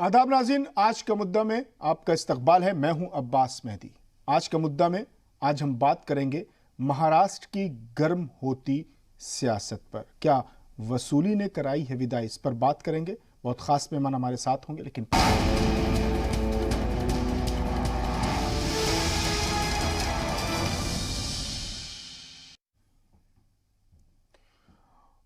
आदाब नाज़रीन, आज का मुद्दा में आपका इस्तकबाल है। मैं हूं अब्बास मेहदी। आज का मुद्दा में आज हम बात करेंगे महाराष्ट्र की गर्म होती सियासत पर। क्या वसूली ने कराई है विदाई, इस पर बात करेंगे। बहुत खास मेहमान हमारे साथ होंगे, लेकिन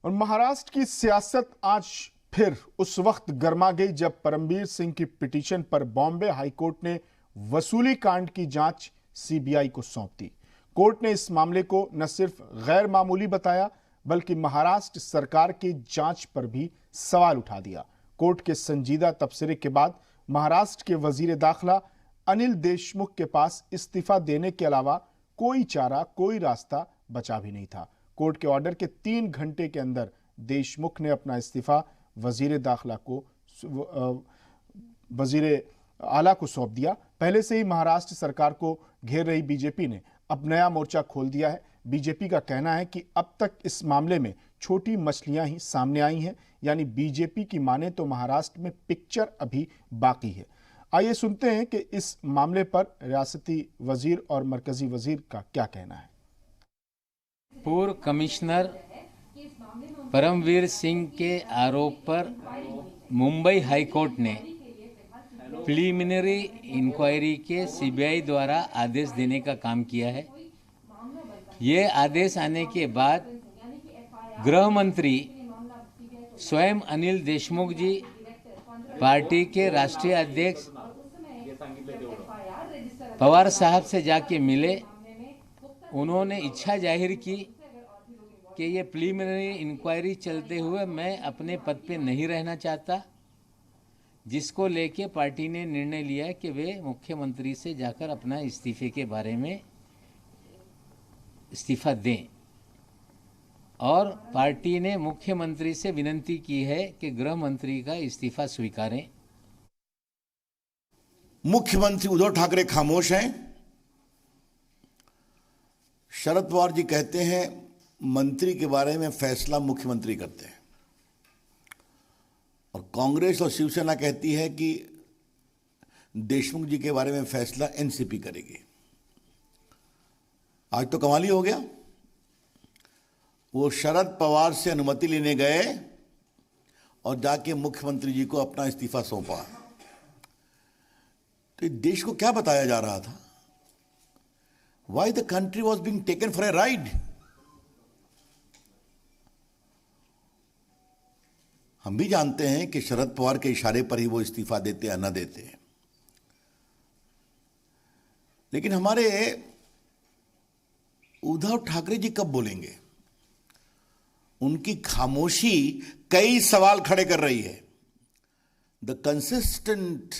और महाराष्ट्र की सियासत आज फिर उस वक्त गर्मा गई जब परमबीर सिंह की पिटीशन पर बॉम्बे हाईकोर्ट ने वसूली कांड की जांच सीबीआई को सौंप दी। कोर्ट ने इस मामले को न सिर्फ गैर मामूली बताया, बल्कि महाराष्ट्र सरकार की जांच पर भी सवाल उठा दिया। कोर्ट के संजीदा तबसरे के बाद महाराष्ट्र के वजीर दाखिला अनिल देशमुख के पास इस्तीफा देने के अलावा कोई चारा, कोई रास्ता बचा भी नहीं था। कोर्ट के ऑर्डर के 3 घंटे के अंदर देशमुख ने अपना इस्तीफा वजीर दाखिला को वजीर आला को सौंप दिया। पहले से ही महाराष्ट्र सरकार को घेर रही बीजेपी ने अब नया मोर्चा खोल दिया है। बीजेपी का कहना है कि अब तक इस मामले में छोटी मछलियां ही सामने आई हैं, यानी बीजेपी की माने तो महाराष्ट्र में पिक्चर अभी बाकी है। आइए सुनते हैं कि इस मामले पर रियासती वजीर और मरकजी वजीर का क्या कहना है। पूर्व कमिश्नर परमवीर सिंह के आरोप पर मुंबई हाईकोर्ट ने प्रीलिमिनरी इंक्वायरी के सीबीआई द्वारा आदेश देने का काम किया है। ये आदेश आने के बाद गृह मंत्री स्वयं अनिल देशमुख जी पार्टी के राष्ट्रीय अध्यक्ष पवार साहब से जाके मिले। उन्होंने इच्छा जाहिर की कि ये प्रीलिमिनरी इंक्वायरी चलते हुए मैं अपने पद पे नहीं रहना चाहता, जिसको लेके पार्टी ने निर्णय लिया कि वे मुख्यमंत्री से जाकर अपना इस्तीफे के बारे में इस्तीफा दें। और पार्टी ने मुख्यमंत्री से विनती की है कि गृह मंत्री का इस्तीफा स्वीकारें। मुख्यमंत्री उद्धव ठाकरे खामोश हैं। शरद पवार जी कहते हैं मंत्री के बारे में फैसला मुख्यमंत्री करते हैं, और कांग्रेस और शिवसेना कहती है कि देशमुख जी के बारे में फैसला एनसीपी करेगी। आज तो कमाल ही हो गया। वो शरद पवार से अनुमति लेने गए और जाके मुख्यमंत्री जी को अपना इस्तीफा सौंपा। तो देश को क्या बताया जा रहा था? Why the country was being taken for a ride? हम भी जानते हैं कि शरद पवार के इशारे पर ही वो इस्तीफा देते या न देते, लेकिन हमारे उद्धव ठाकरे जी कब बोलेंगे? उनकी खामोशी कई सवाल खड़े कर रही है। The consistent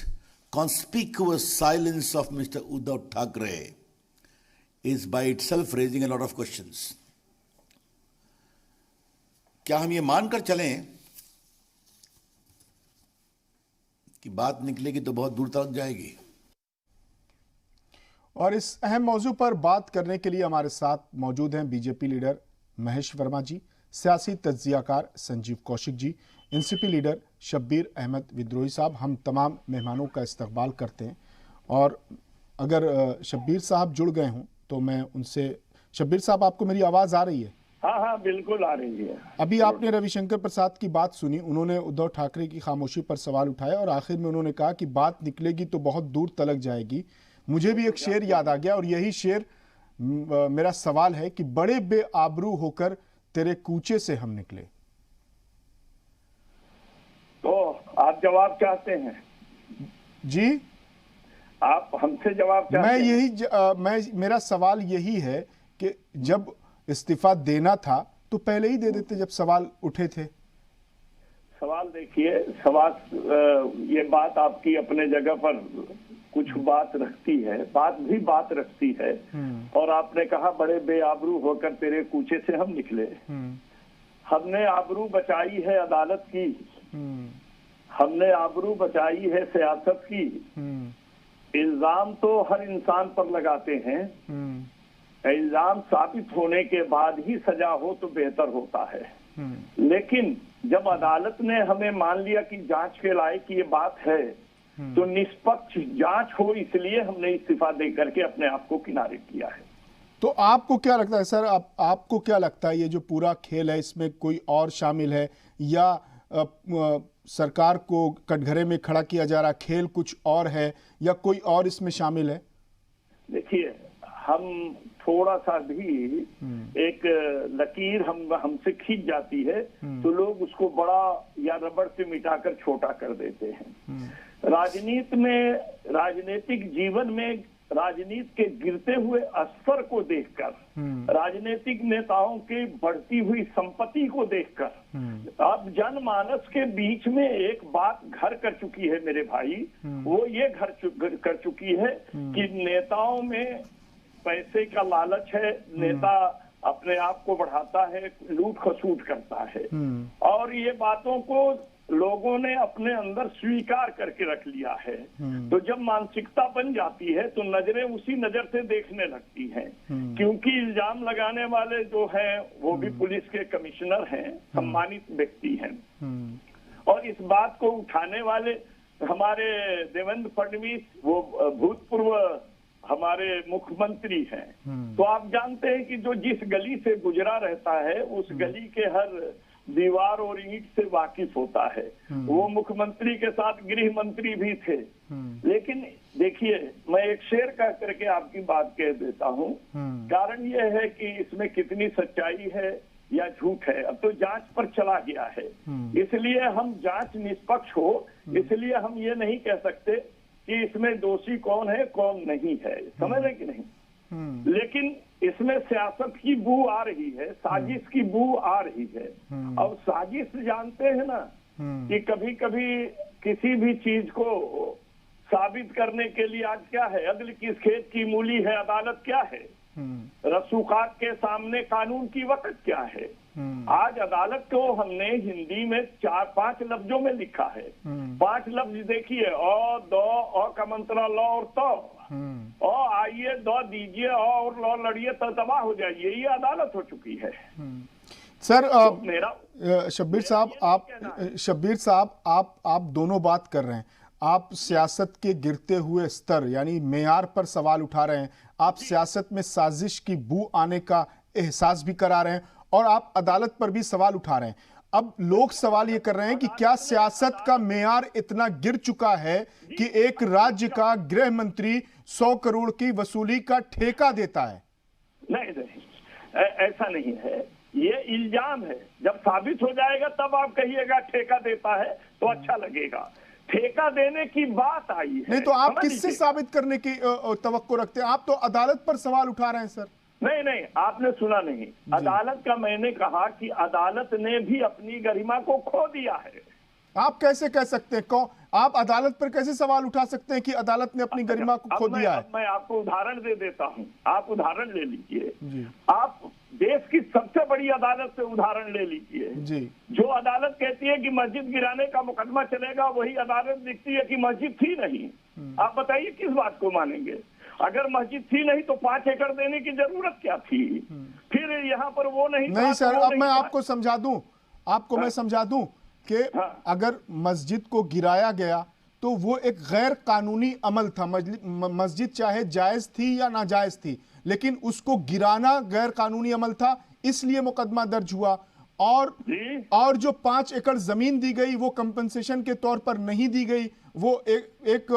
conspicuous silence of Mr. Uddhav Thackeray is by itself raising a lot of questions. क्या हम ये मानकर चलें कि बात निकलेगी तो बहुत दूर तक जाएगी? और इस अहम मौजू पर बात करने के लिए हमारे साथ मौजूद हैं बीजेपी लीडर महेश वर्मा जी, सियासी तज्जियाकार संजीव कौशिक जी, एनसीपी लीडर शब्बीर अहमद विद्रोही साहब। हम तमाम मेहमानों का इस्तकबाल करते हैं, और अगर शब्बीर साहब जुड़ गए हों तो मैं उनसे, शब्बीर साहब आपको मेरी आवाज़ आ रही है? हाँ बिल्कुल आ रही है। अभी आपने रविशंकर प्रसाद की बात सुनी, उन्होंने उद्धव ठाकरे की खामोशी पर सवाल उठाया और आखिर में उन्होंने कहा कि बात निकलेगी तो बहुत दूर तलक जाएगी। मुझे भी एक शेर याद आ गया और यही शेर मेरा सवाल है कि बड़े बेआबरू होकर तेरे कूचे से हम निकले। तो आप जवाब चाहते हैं? जी, आप हमसे जवाब चाहते हैं? मेरा सवाल यही है कि जब इस्तीफा देना था तो पहले ही दे देते जब सवाल उठे थे। सवाल देखिए, ये बात आपकी अपने जगह पर कुछ बात रखती है, बात रखती है। और आपने कहा बड़े बेआबरू होकर तेरे कूचे से हम निकले। हमने आबरू बचाई है अदालत की, हमने आबरू बचाई है सियासत की। इल्जाम तो हर इंसान पर लगाते हैं, इल्जाम साबित होने के बाद ही सजा हो तो बेहतर होता है। लेकिन जब अदालत ने हमें मान लिया कि जांच के लायक ये बात है, तो निष्पक्ष जांच हो, इसलिए हमने इस्तीफा दे करके अपने आप को किनारे किया है। तो आपको क्या लगता है सर, आपको क्या लगता है ये जो पूरा खेल है इसमें कोई और शामिल है, या सरकार को कटघरे में खड़ा किया जा रहा खेल कुछ और है, या कोई और इसमें शामिल है? देखिए, हम थोड़ा सा भी एक लकीर हमसे खींच जाती है तो लोग उसको बड़ा या रबड़ से मिटाकर छोटा कर देते हैं। राजनीति में, राजनीतिक जीवन में राजनीति के गिरते हुए स्तर को देखकर, राजनीतिक नेताओं के बढ़ती हुई संपत्ति को देखकर अब जनमानस के बीच में एक बात घर कर चुकी है मेरे भाई, वो ये घर कर चुकी है कि नेताओं में पैसे का लालच है, नेता अपने आप को बढ़ाता है, लूट खसूट करता है, और ये बातों को लोगों ने अपने अंदर स्वीकार करके रख लिया है। तो जब मानसिकता बन जाती है तो नजरें उसी नजर से देखने लगती हैं, क्योंकि इल्जाम लगाने वाले जो हैं वो भी पुलिस के कमिश्नर हैं, सम्मानित व्यक्ति हैं, और इस बात को उठाने वाले हमारे देवेंद्र फडणवीस, वो भूतपूर्व हमारे मुख्यमंत्री हैं। तो आप जानते हैं कि जो जिस गली से गुजरा रहता है उस गली के हर दीवार और ईंट से वाकिफ होता है। वो मुख्यमंत्री के साथ गृह मंत्री भी थे। लेकिन देखिए, मैं एक शेर कह करके आपकी बात कह देता हूँ, कारण यह है कि इसमें कितनी सच्चाई है या झूठ है, अब तो जांच पर चला गया है, इसलिए हम जांच निष्पक्ष हो, इसलिए हम ये नहीं कह सकते कि इसमें दोषी कौन है कौन नहीं है, समझ रहे कि नहीं। लेकिन इसमें सियासत की बू आ रही है, साजिश की बू आ रही है। और साजिश जानते हैं ना कि कभी कभी किसी भी चीज को साबित करने के लिए, आज क्या है, अगली किस खेत की मूली है, अदालत क्या है, रसूखात के सामने कानून की वक़्त क्या है। आज अदालत को हमने हिंदी में 4-5 लफ्जों में लिखा है। 5 लफ्ज देखिए, अ का मंत्रा लॉ और तो, आइए दो दीजिए और लॉ लड़िए तो तबाह हो जाइए, ये अदालत हो चुकी है। सर तो शब्बीर साहब आप दोनों बात कर रहे हैं। आप सियासत के गिरते हुए स्तर यानी मेयार पर सवाल उठा रहे हैं, आप सियासत में साजिश की बू आने का एहसास भी करा रहे हैं, और आप अदालत पर भी सवाल उठा रहे हैं। अब लोग सवाल ये कर रहे हैं कि क्या सियासत का मेयार इतना गिर चुका है कि एक राज्य का गृह मंत्री 100 करोड़ की वसूली का ठेका देता है? नहीं, ऐसा नहीं है, ये इल्जाम है। जब साबित हो जाएगा तब आप कहिएगा ठेका देता है तो अच्छा लगेगा। ठेका देने की बात आई है। नहीं तो आप किससे साबित करने की तवक्को रखते हैं? आप तो अदालत पर सवाल उठा रहे हैं सर। नहीं, आपने सुना नहीं। अदालत का मैंने कहा कि अदालत ने भी अपनी गरिमा को खो दिया है। आप कैसे कह सकते हैं? आप अदालत पर कैसे सवाल उठा सकते हैं कि अदालत ने अपनी गरिमा को खो दिया है? मैं आपको उदाहरण दे देता हूं, आप उदाहरण ले लीजिए। आप देश की सबसे बड़ी अदालत से उदाहरण ले लीजिए जी। जो अदालत कहती है कि मस्जिद गिराने का मुकदमा चलेगा, वही अदालत दिखती है कि मस्जिद थी नहीं। आप बताइए किस बात को मानेंगे? अगर मस्जिद थी नहीं तो 5 एकड़ देने की जरूरत क्या थी? फिर यहाँ पर वो नहीं सर, अब मैं आपको समझा दूं, मैं समझा दूं कि अगर मस्जिद को गिराया गया तो वो एक गैर कानूनी अमल था। मस्जिद चाहे जायज थी या नाजायज थी, लेकिन उसको गिराना गैर कानूनी अमल था, इसलिए मुकदमा दर्ज हुआ। और जो 5 एकड़ जमीन दी गई वो कंपनसेशन के तौर पर नहीं दी गई, वो एक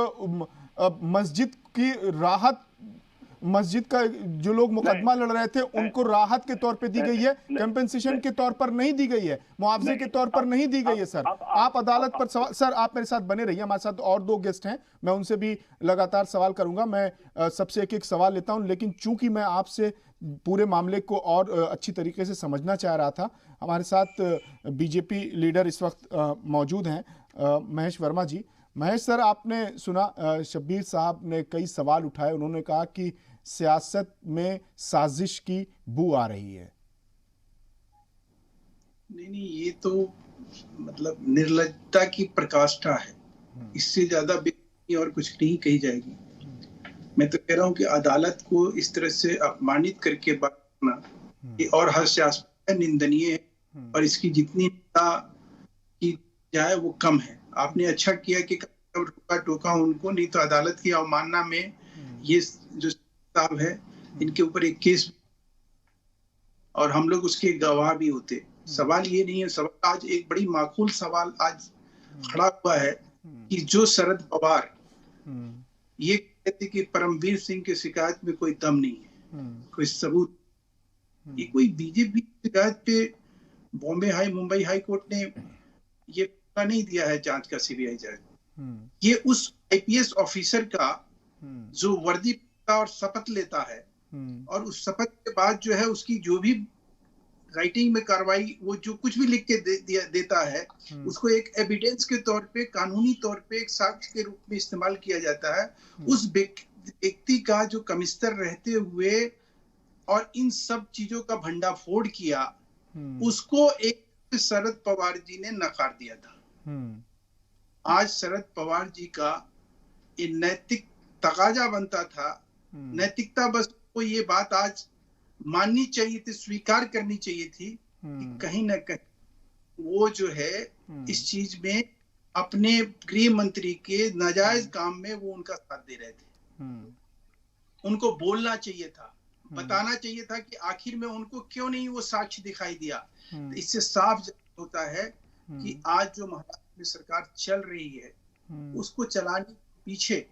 मस्जिद की राहत, मस्जिद का जो लोग मुकदमा लड़ रहे थे उनको राहत के तौर पे दी गई है, कंपेंसेशन के तौर पर नहीं दी गई है, मुआवजे के तौर पर नहीं दी गई है। सर आप अदालत पर सवाल, सर आप मेरे साथ बने रहिए, हमारे साथ और 2 गेस्ट हैं, मैं उनसे भी लगातार सवाल करूंगा। मैं सबसे एक सवाल लेता हूं, लेकिन चूंकि मैं आपसे पूरे मामले को और अच्छी तरीके से समझना चाह रहा था, हमारे साथ बीजेपी लीडर इस वक्त मौजूद हैं, महेश वर्मा जी। महेश सर, आपने सुना शब्बीर साहब ने कई सवाल उठाए, उन्होंने कहा कि सियासत में साजिश की बू आ रही है। नहीं, ये तो मतलब निर्लज्जता की प्रकाष्ठा है, इससे ज्यादा बेइज्जती और कुछ नहीं कही जाएगी। मैं तो कह रहा हूँ कि अदालत को इस तरह से अपमानित करके बात करना ये और हास्यास्पद है, निंदनीय है, और इसकी जितनी निंदा की जाए वो कम है। आपने अच्छा किया कि रोका टोका उनको, नहीं तो अदालत की अवमानना में ये जो साहब है इनके ऊपर एक केस और हम लोग उसके गवाह भी होते। सवाल ये नहीं है, सवाल आज एक बड़ी माकूल सवाल आज खड़ा हुआ है कि जो शरद पवार ये कहते कि परमवीर सिंह की शिकायत में कोई दम नहीं है, कोई सबूत, ये कोई बीजेपी की शिकायत पे मुंबई हाई कोर्ट ने ये नहीं दिया है जांच का, सीबीआई जांच। ये उस आईपीएस ऑफिसर का जो वर्दी का और शपथ लेता है और उस शपथ के बाद जो है उसकी जो भी राइटिंग में कार्रवाई, वो जो कुछ भी लिख के देता है उसको एक एविडेंस के तौर पे, कानूनी तौर पे एक साक्ष्य के रूप में इस्तेमाल किया जाता है। उस व्यक्ति का जो कमिश्नर रहते हुए और इन सब चीजों का भंडाफोड़ किया, उसको एक शरद पवार जी ने नकार दिया था। आज शरद पवार जी का ये नैतिक तकाजा बनता था, नैतिकता बस को ये बात आज माननी चाहिए थी, स्वीकार करनी चाहिए थी कि कहीं ना कहीं वो जो है इस चीज में अपने गृह मंत्री के नाजायज काम में वो उनका साथ दे रहे थे। उनको बोलना चाहिए था, बताना चाहिए था कि आखिर में उनको क्यों नहीं वो साक्ष्य दिखाई दिया। तो इससे साफ होता है कि आज जो महाराष्ट्र में सरकार चल रही है उसको चलाने के पीछे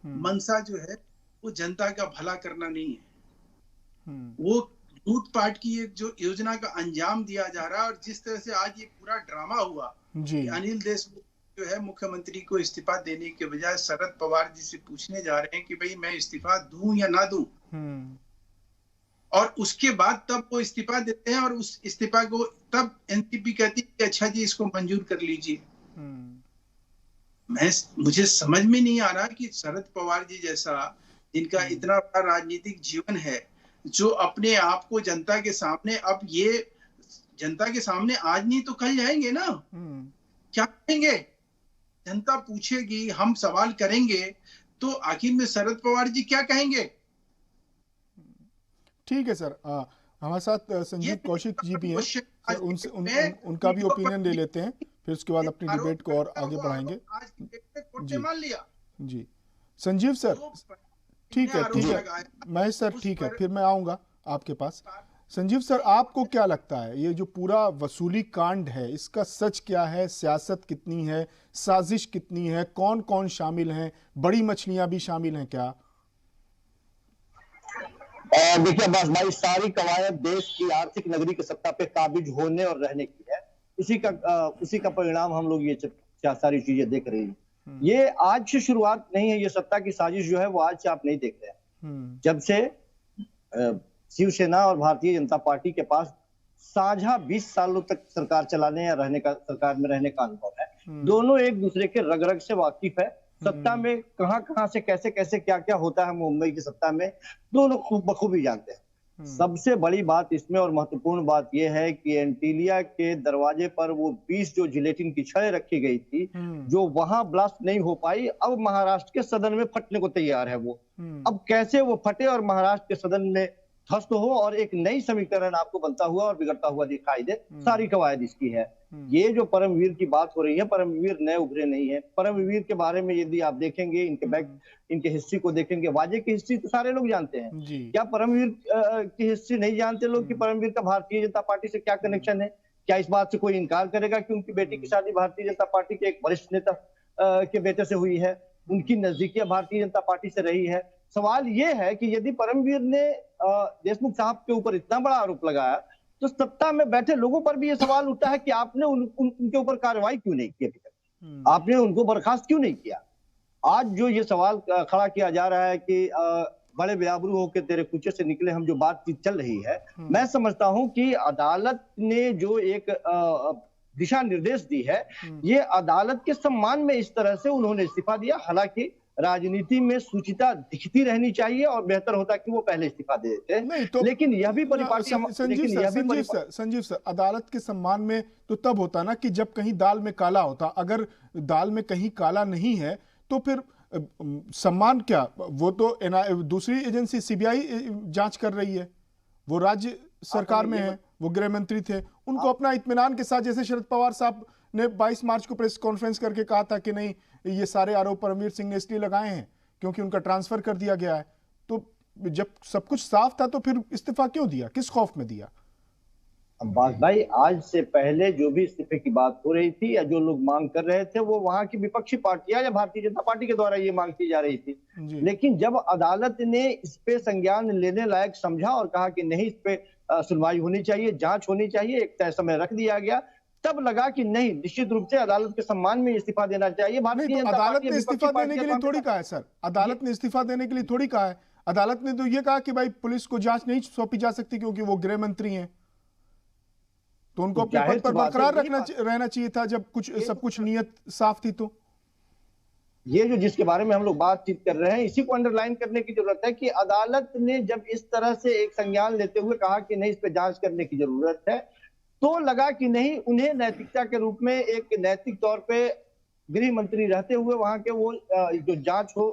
मंशा जो है वो जनता का भला करना नहीं है, वो लूटपाट की एक जो योजना का अंजाम दिया जा रहा है। और जिस तरह से आज ये पूरा ड्रामा हुआ कि अनिल देशमुख जो है मुख्यमंत्री को इस्तीफा देने के बजाय शरद पवार जी से पूछने जा रहे हैं कि भाई मैं इस्तीफा दूं या ना दूं, और उसके बाद तब वो इस्तीफा देते हैं और उस इस्तीफा को तब एनसीपी कहती है कि अच्छा जी इसको मंजूर कर लीजिए। मुझे समझ में नहीं आ रहा कि शरद पवार जी जैसा जिनका इतना बड़ा राजनीतिक जीवन है, जो अपने आप को जनता के सामने, अब ये जनता के सामने आज नहीं तो कल जाएंगे ना, क्या कहेंगे? जनता पूछेगी, हम सवाल करेंगे, तो आखिर में शरद पवार जी क्या कहेंगे? ठीक है सर, हमारे साथ संजीव कौशिक जी भी हैं सर, उनसे उनका भी ओपिनियन ले लेते हैं, फिर उसके बाद अपनी डिबेट को और आगे बढ़ाएंगे। जी संजीव सर, ठीक है महेश सर, ठीक है, फिर मैं आऊंगा आपके पास। संजीव सर, आपको क्या लगता है ये जो पूरा वसूली कांड है इसका सच क्या है? सियासत कितनी है, साजिश कितनी है, कौन कौन शामिल हैं, बड़ी मछलियां भी शामिल हैं क्या? देखिए अब्बास भाई, सारी कवायद देश की आर्थिक नगरी की सत्ता पे काबिज होने और रहने की है। उसी का परिणाम हम लोग ये सारी चीजें देख रहे हैं। ये आज से शुरुआत नहीं है, ये सत्ता की साजिश जो है वो आज से आप नहीं देख रहे हैं। जब से शिवसेना और भारतीय जनता पार्टी के पास साझा 20 सालों तक सरकार चलाने या सरकार में रहने का अनुभव है, दोनों एक दूसरे के रग रग से वाकिफ है। सत्ता में कहां से कैसे कैसे क्या क्या होता है मुंबई की सत्ता में, दोनों बखूबी जानते हैं। सबसे बड़ी बात इसमें और महत्वपूर्ण बात यह है कि एंटीलिया के दरवाजे पर वो 20 जो जिलेटिन की छड़ें रखी गई थी, जो वहां ब्लास्ट नहीं हो पाई, अब महाराष्ट्र के सदन में फटने को तैयार है वो। अब कैसे वो फटे और महाराष्ट्र के सदन में ध्वस्त हो और एक नई समीकरण आपको बनता हुआ और बिगड़ता हुआ दिखाई दे, सारी कवायद इसकी है। ये जो परमवीर की बात हो रही है, परमवीर नए उभरे नहीं है। परमवीर के बारे में यदि आप देखेंगे, इनके हिस्ट्री को देखेंगे, वाजे की हिस्ट्री तो सारे लोग जानते हैं। क्या परमवीर की हिस्ट्री नहीं जानते लोग कि परमवीर का भारतीय जनता पार्टी से क्या कनेक्शन है? क्या इस बात से कोई इनकार करेगा कि उनकी बेटी की शादी भारतीय जनता पार्टी के एक वरिष्ठ नेता के बेटे से हुई है, उनकी नजदीकियां भारतीय जनता पार्टी से रही है? सवाल ये है कि यदि परमवीर ने देशमुख साहब के ऊपर इतना बड़ा आरोप लगाया, तो सत्ता में बैठे लोगों पर भी ये सवाल उठता है कि आपने उनके ऊपर कार्रवाई क्यों नहीं की अभी तक, आपने उनको बर्खास्त क्यों नहीं किया? आज जो ये सवाल खड़ा किया जा रहा है कि बड़े बेआबरू होकर तेरे कुचे से निकले, हम जो बातचीत चल रही है, मैं समझता हूं कि अदालत ने जो एक दिशा निर्देश दी है, ये अदालत के सम्मान में इस तरह से उन्होंने इस्तीफा दिया। हालांकि राजनीति में सूचिता दिखती रहनी चाहिए और बेहतर होता कि वो पहले इस्तीफा दे देते, नहीं तो लेकिन यह भी परिपाटी संजीव सर, अदालत के सम्मान में तो तब होता ना कि जब कहीं दाल में काला होता। अगर दाल में कहीं काला नहीं है तो फिर सम्मान क्या? वो तो दूसरी एजेंसी सीबीआई जांच कर रही है, वो राज्य सरकार में है, वो गृह मंत्री थे, उनको अपना इत्मीनान के साथ, जैसे शरद पवार साहब ने 22 मार्च को प्रेस कॉन्फ्रेंस करके कहा था कि नहीं, ये सारे आरोप परमवीर सिंह ने इसलिए लगाए हैं क्योंकि उनका ट्रांसफर कर दिया गया है, तो जब सब कुछ साफ था तो फिर इस्तीफा क्यों दिया, किस खौफ में दिया? अब्बास भाई, आज से पहले जो भी इस्तीफे की बात हो रही थी या जो लोग मांग कर रहे थे, वो वहां की विपक्षी पार्टियां या भारतीय जनता पार्टी के द्वारा ये मांग की जा रही थी। लेकिन जब अदालत ने इस पे संज्ञान लेने लायक समझा और कहा कि नहीं, इस पे सुनवाई होनी चाहिए, जांच होनी चाहिए, एक तय समय रख दिया गया, तब लगा कि नहीं, निश्चित रूप से अदालत के सम्मान में इस्तीफा देना चाहिए। भारतीय जनता अदालत पार्टी ने इस्तीफा देने के लिए थोड़ी कहा है सर, अदालत ने इस्तीफा देने के लिए थोड़ी कहा है। अदालत ने तो ये कहा कि भाई पुलिस को जांच नहीं सौंपी जा सकती क्योंकि वो गृह मंत्री हैं, तो उनको अपने पद पर बरकरार रहना चाहिए था जब सब कुछ नियत साफ थी। तो ये जो जिसके बारे में हम लोग बातचीत कर रहे हैं, इसी को अंडरलाइन करने की जरूरत है कि अदालत ने जब इस तरह से एक संज्ञान लेते हुए कहा कि नहीं, इस पे जांच करने की जरूरत है, तो लगा कि नहीं, उन्हें नैतिकता के रूप में एक नैतिक तौर पे गृह मंत्री रहते हुए वहां के वो जो जांच हो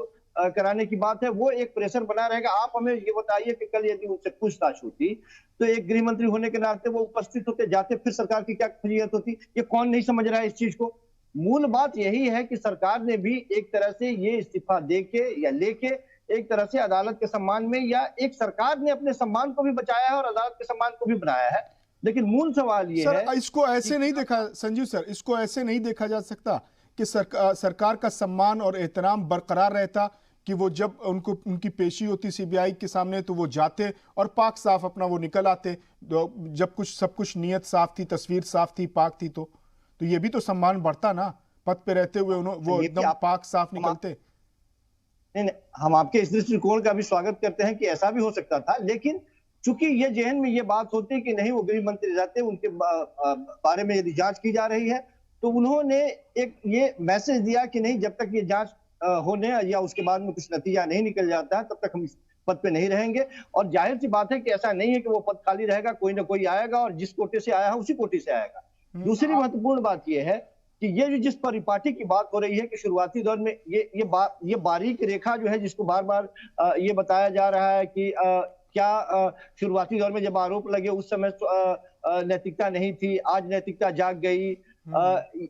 कराने की बात है, वो एक प्रेशर बना रहेगा। आप हमें ये बताइए कि कल यदि उनसे पूछताछ होती तो एक गृह मंत्री होने के नाते वो उपस्थित होते, जाते, फिर सरकार की क्या फजीहत होती? ये कौन नहीं समझ रहा है इस चीज को? मूल बात यही है कि सरकार ने भी एक तरह से ये इस्तीफा देके या लेके एक तरह से अदालत के सम्मान में, या एक सरकार ने अपने सम्मान को भी बचाया है और अदालत के सम्मान को भी बनाया है। लेकिन मूल सवाल ये है, इसको ऐसे नहीं देखा संजीव सर, इसको ऐसे नहीं देखा जा सकता कि सरकार का सम्मान और एहतराम बरकरार रहता कि वो जब उनकी पेशी होती सीबीआई के सामने तो वो जाते और पाक साफ अपना वो निकल आते, जब सब कुछ नियत साफ थी, तस्वीर साफ थी, पाक थी, तो ये भी तो सम्मान बढ़ता ना, पद पे रहते हुए वो एकदम पाक साफ निकलते। नहीं, हम आपके इस दृष्टिकोण का भी स्वागत करते हैं कि ऐसा भी हो सकता था, लेकिन चूंकि ये जेहन में ये बात होती कि नहीं, वो गृह मंत्री रहते, उनके बारे में यदि जांच की जा रही है, तो उन्होंने एक ये मैसेज दिया कि नहीं, जब तक ये जांच होने या उसके बाद में कुछ नतीजा नहीं निकल जाता है, तब तक हम इस पद पे नहीं रहेंगे। और जाहिर सी बात है कि ऐसा नहीं है कि वो पद खाली रहेगा, कोई ना कोई आएगा और जिस कोटे से आया है उसी कोटे से आएगा। दूसरी महत्वपूर्ण बात यह है कि ये जो जिस परिपाटी की बात हो रही है कि शुरुआती दौर में ये बारीक रेखा जो है, जिसको बार बार ये बताया जा रहा है कि क्या शुरुआती दौर में जब आरोप लगे उस समय नैतिकता नहीं थी, आज नैतिकता जाग गई,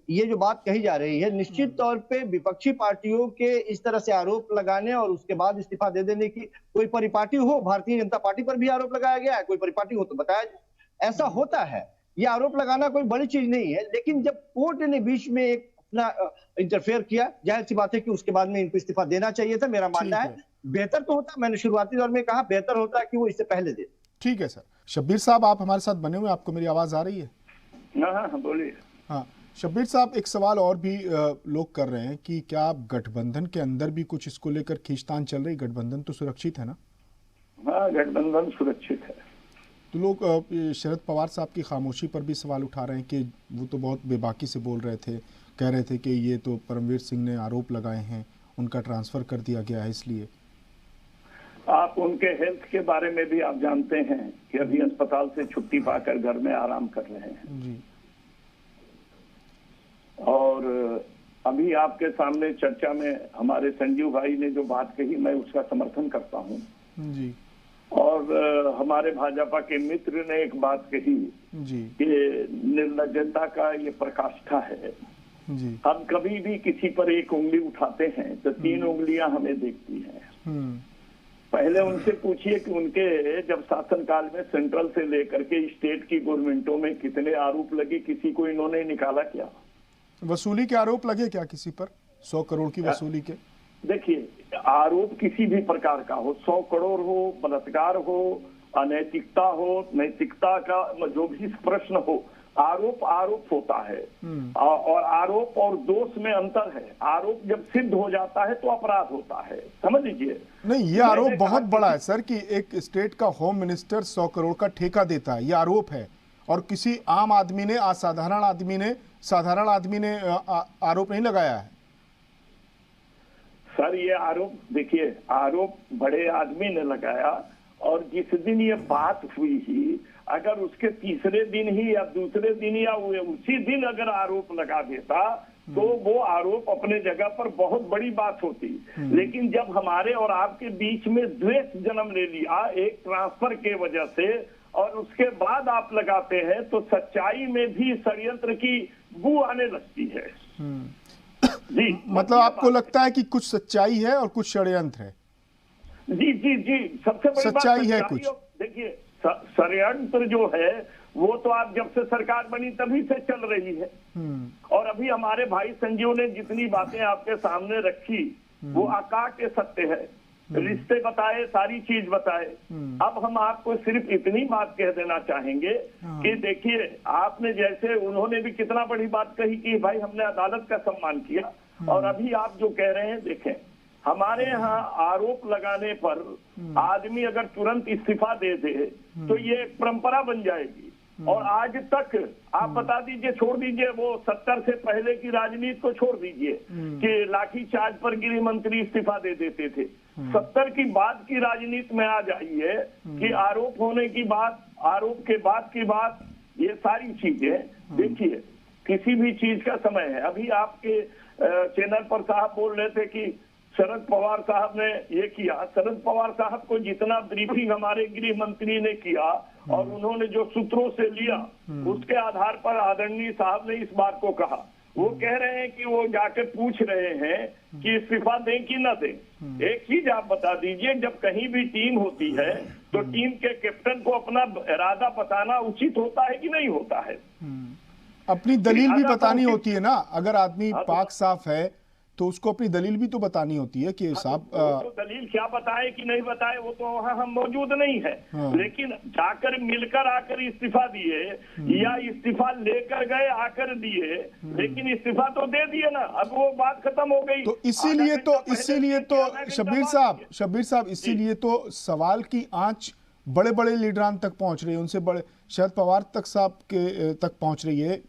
ये जो बात कही जा रही है, निश्चित तौर पे विपक्षी पार्टियों के इस तरह से आरोप लगाने और उसके बाद इस्तीफा दे देने की कोई परिपाटी हो, भारतीय जनता पार्टी पर भी आरोप लगाया गया है, कोई परिपाटी हो तो बताया जाए। ऐसा होता है, ये आरोप लगाना कोई बड़ी चीज नहीं है, लेकिन जब कोर्ट ने बीच में एक अपना इंटरफेयर किया, जाहिर सी बात है कि उसके बाद में इनको इस्तीफा देना चाहिए था। मेरा मानना है बेहतर तो होता, मैंने शुरुआती दौर में कहा बेहतर होता कि वो इससे पहले दे। ठीक है सर। शब्बीर साहब, आप हमारे साथ बने हुए, आपको मेरी आवाज आ रही है? हाँ, बोलिए। हाँ शब्बीर साहब, एक सवाल और भी लोग कर रहे हैं कि क्या गठबंधन के अंदर भी कुछ इसको लेकर खींचतान चल रही? गठबंधन तो सुरक्षित है ना? हाँ, गठबंधन सुरक्षित है। तो लोग शरद पवार साहब की खामोशी पर भी सवाल उठा रहे हैं कि वो तो बहुत बेबाकी से बोल रहे थे, कह रहे थे कि ये तो परमवीर सिंह ने आरोप लगाए हैं, उनका ट्रांसफर कर दिया गया है इसलिए। आप उनके हेल्थ के बारे में भी आप जानते हैं कि अभी अस्पताल से छुट्टी पाकर घर में आराम कर रहे हैं जी। और अभी आपके सामने चर्चा में हमारे संजीव भाई ने जो बात कही, मैं उसका समर्थन करता हूँ जी। और हमारे भाजपा के मित्र ने एक बात कही जी कि निर्लज्जता का ये प्रकाष्ठा है जी। हम कभी भी किसी पर एक उंगली उठाते हैं तो 3 उंगलियां हमें देखती हैं। पहले उनसे पूछिए कि उनके जब शासनकाल में सेंट्रल से लेकर के स्टेट की गवर्नमेंटों में कितने आरोप लगे, किसी को इन्होंने निकाला क्या? वसूली के आरोप लगे क्या किसी पर? 100 करोड़ की वसूली के? देखिए, आरोप किसी भी प्रकार का हो, 100 करोड़ हो, बलात्कार हो, अनैतिकता हो, नैतिकता का जो भी प्रश्न हो, आरोप होता है। और आरोप और दोष में अंतर है। आरोप जब सिद्ध हो जाता है तो अपराध होता है, समझ लीजिए। नहीं, ये आरोप बहुत बड़ा है सर कि एक स्टेट का होम मिनिस्टर 100 करोड़ का ठेका देता है, ये आरोप है। और किसी आम आदमी ने, साधारण आदमी ने आरोप नहीं लगाया है सर। ये आरोप देखिए, आरोप बड़े आदमी ने लगाया, और जिस दिन ये बात हुई ही, अगर उसके तीसरे दिन ही या दूसरे दिन या उसी दिन अगर आरोप लगा देता तो वो आरोप अपने जगह पर बहुत बड़ी बात होती। लेकिन जब हमारे और आपके बीच में द्वेष जन्म ले लिया एक ट्रांसफर के वजह से, और उसके बाद आप लगाते हैं तो सच्चाई में भी षड्यंत्र की बू आने लगती है। जी, मतलब आपको लगता है कि कुछ सच्चाई है और कुछ षड्यंत्र है? जी जी जी, सबसे बड़ी बात सच्चाई है कुछ। देखिए, षड्यंत्र जो है वो तो आप जब से सरकार बनी तभी से चल रही है। और अभी हमारे भाई संजीव ने जितनी बातें आपके सामने रखी वो आकाश सत्य है, रिश्ते बताए, सारी चीज बताए। अब हम आपको सिर्फ इतनी बात कह देना चाहेंगे कि देखिए, आपने जैसे उन्होंने भी कितना बड़ी बात कही कि भाई हमने अदालत का सम्मान किया, और अभी आप जो कह रहे हैं, देखें हमारे यहाँ आरोप लगाने पर आदमी अगर तुरंत इस्तीफा दे दे तो ये एक परंपरा बन जाएगी। और आज तक आप बता दीजिए, छोड़ दीजिए वो 70 से पहले की राजनीति को छोड़ दीजिए कि लाठी चार्ज पर गृह मंत्री इस्तीफा दे देते थे। 70 की बाद की राजनीति में आ जाइए कि आरोप होने की बात, आरोप के बाद की बात, ये सारी चीजें देखिए, किसी भी चीज का समय है। अभी आपके चैनल पर साहब बोल रहे थे कि शरद पवार साहब ने ये किया। शरद पवार साहब को जितना ब्रीफिंग हमारे गृह मंत्री ने किया और उन्होंने जो सूत्रों से लिया, उसके आधार पर आदरणीय साहब ने इस बात को कहा। वो कह रहे हैं कि वो जाके पूछ रहे हैं कि इस्तीफा दें कि न दें। एक चीज आप बता दीजिए, जब कहीं भी टीम होती है तो टीम के कैप्टन को अपना इरादा बताना उचित होता है कि नहीं होता है? अपनी दलील भी बतानी होती है ना। अगर आदमी पाक साफ है तो उसको अपनी दलील भी तो बतानी होती है कि साहब तो दलील क्या बताए कि नहीं बताए वो तो वहाँ हम मौजूद नहीं है। लेकिन जाकर मिलकर आकर इस्तीफा दिए या इस्तीफा लेकर गए आकर दिए, लेकिन इस्तीफा तो दे दिए ना, अब वो बात खत्म हो गई। तो इसीलिए तो शब्बीर साहब इसीलिए तो सवाल की आंच बड़े बड़े लीडरान तक पहुंच रही है, उनसे बड़े शरद पवार तक साहब के तक पहुंच रही है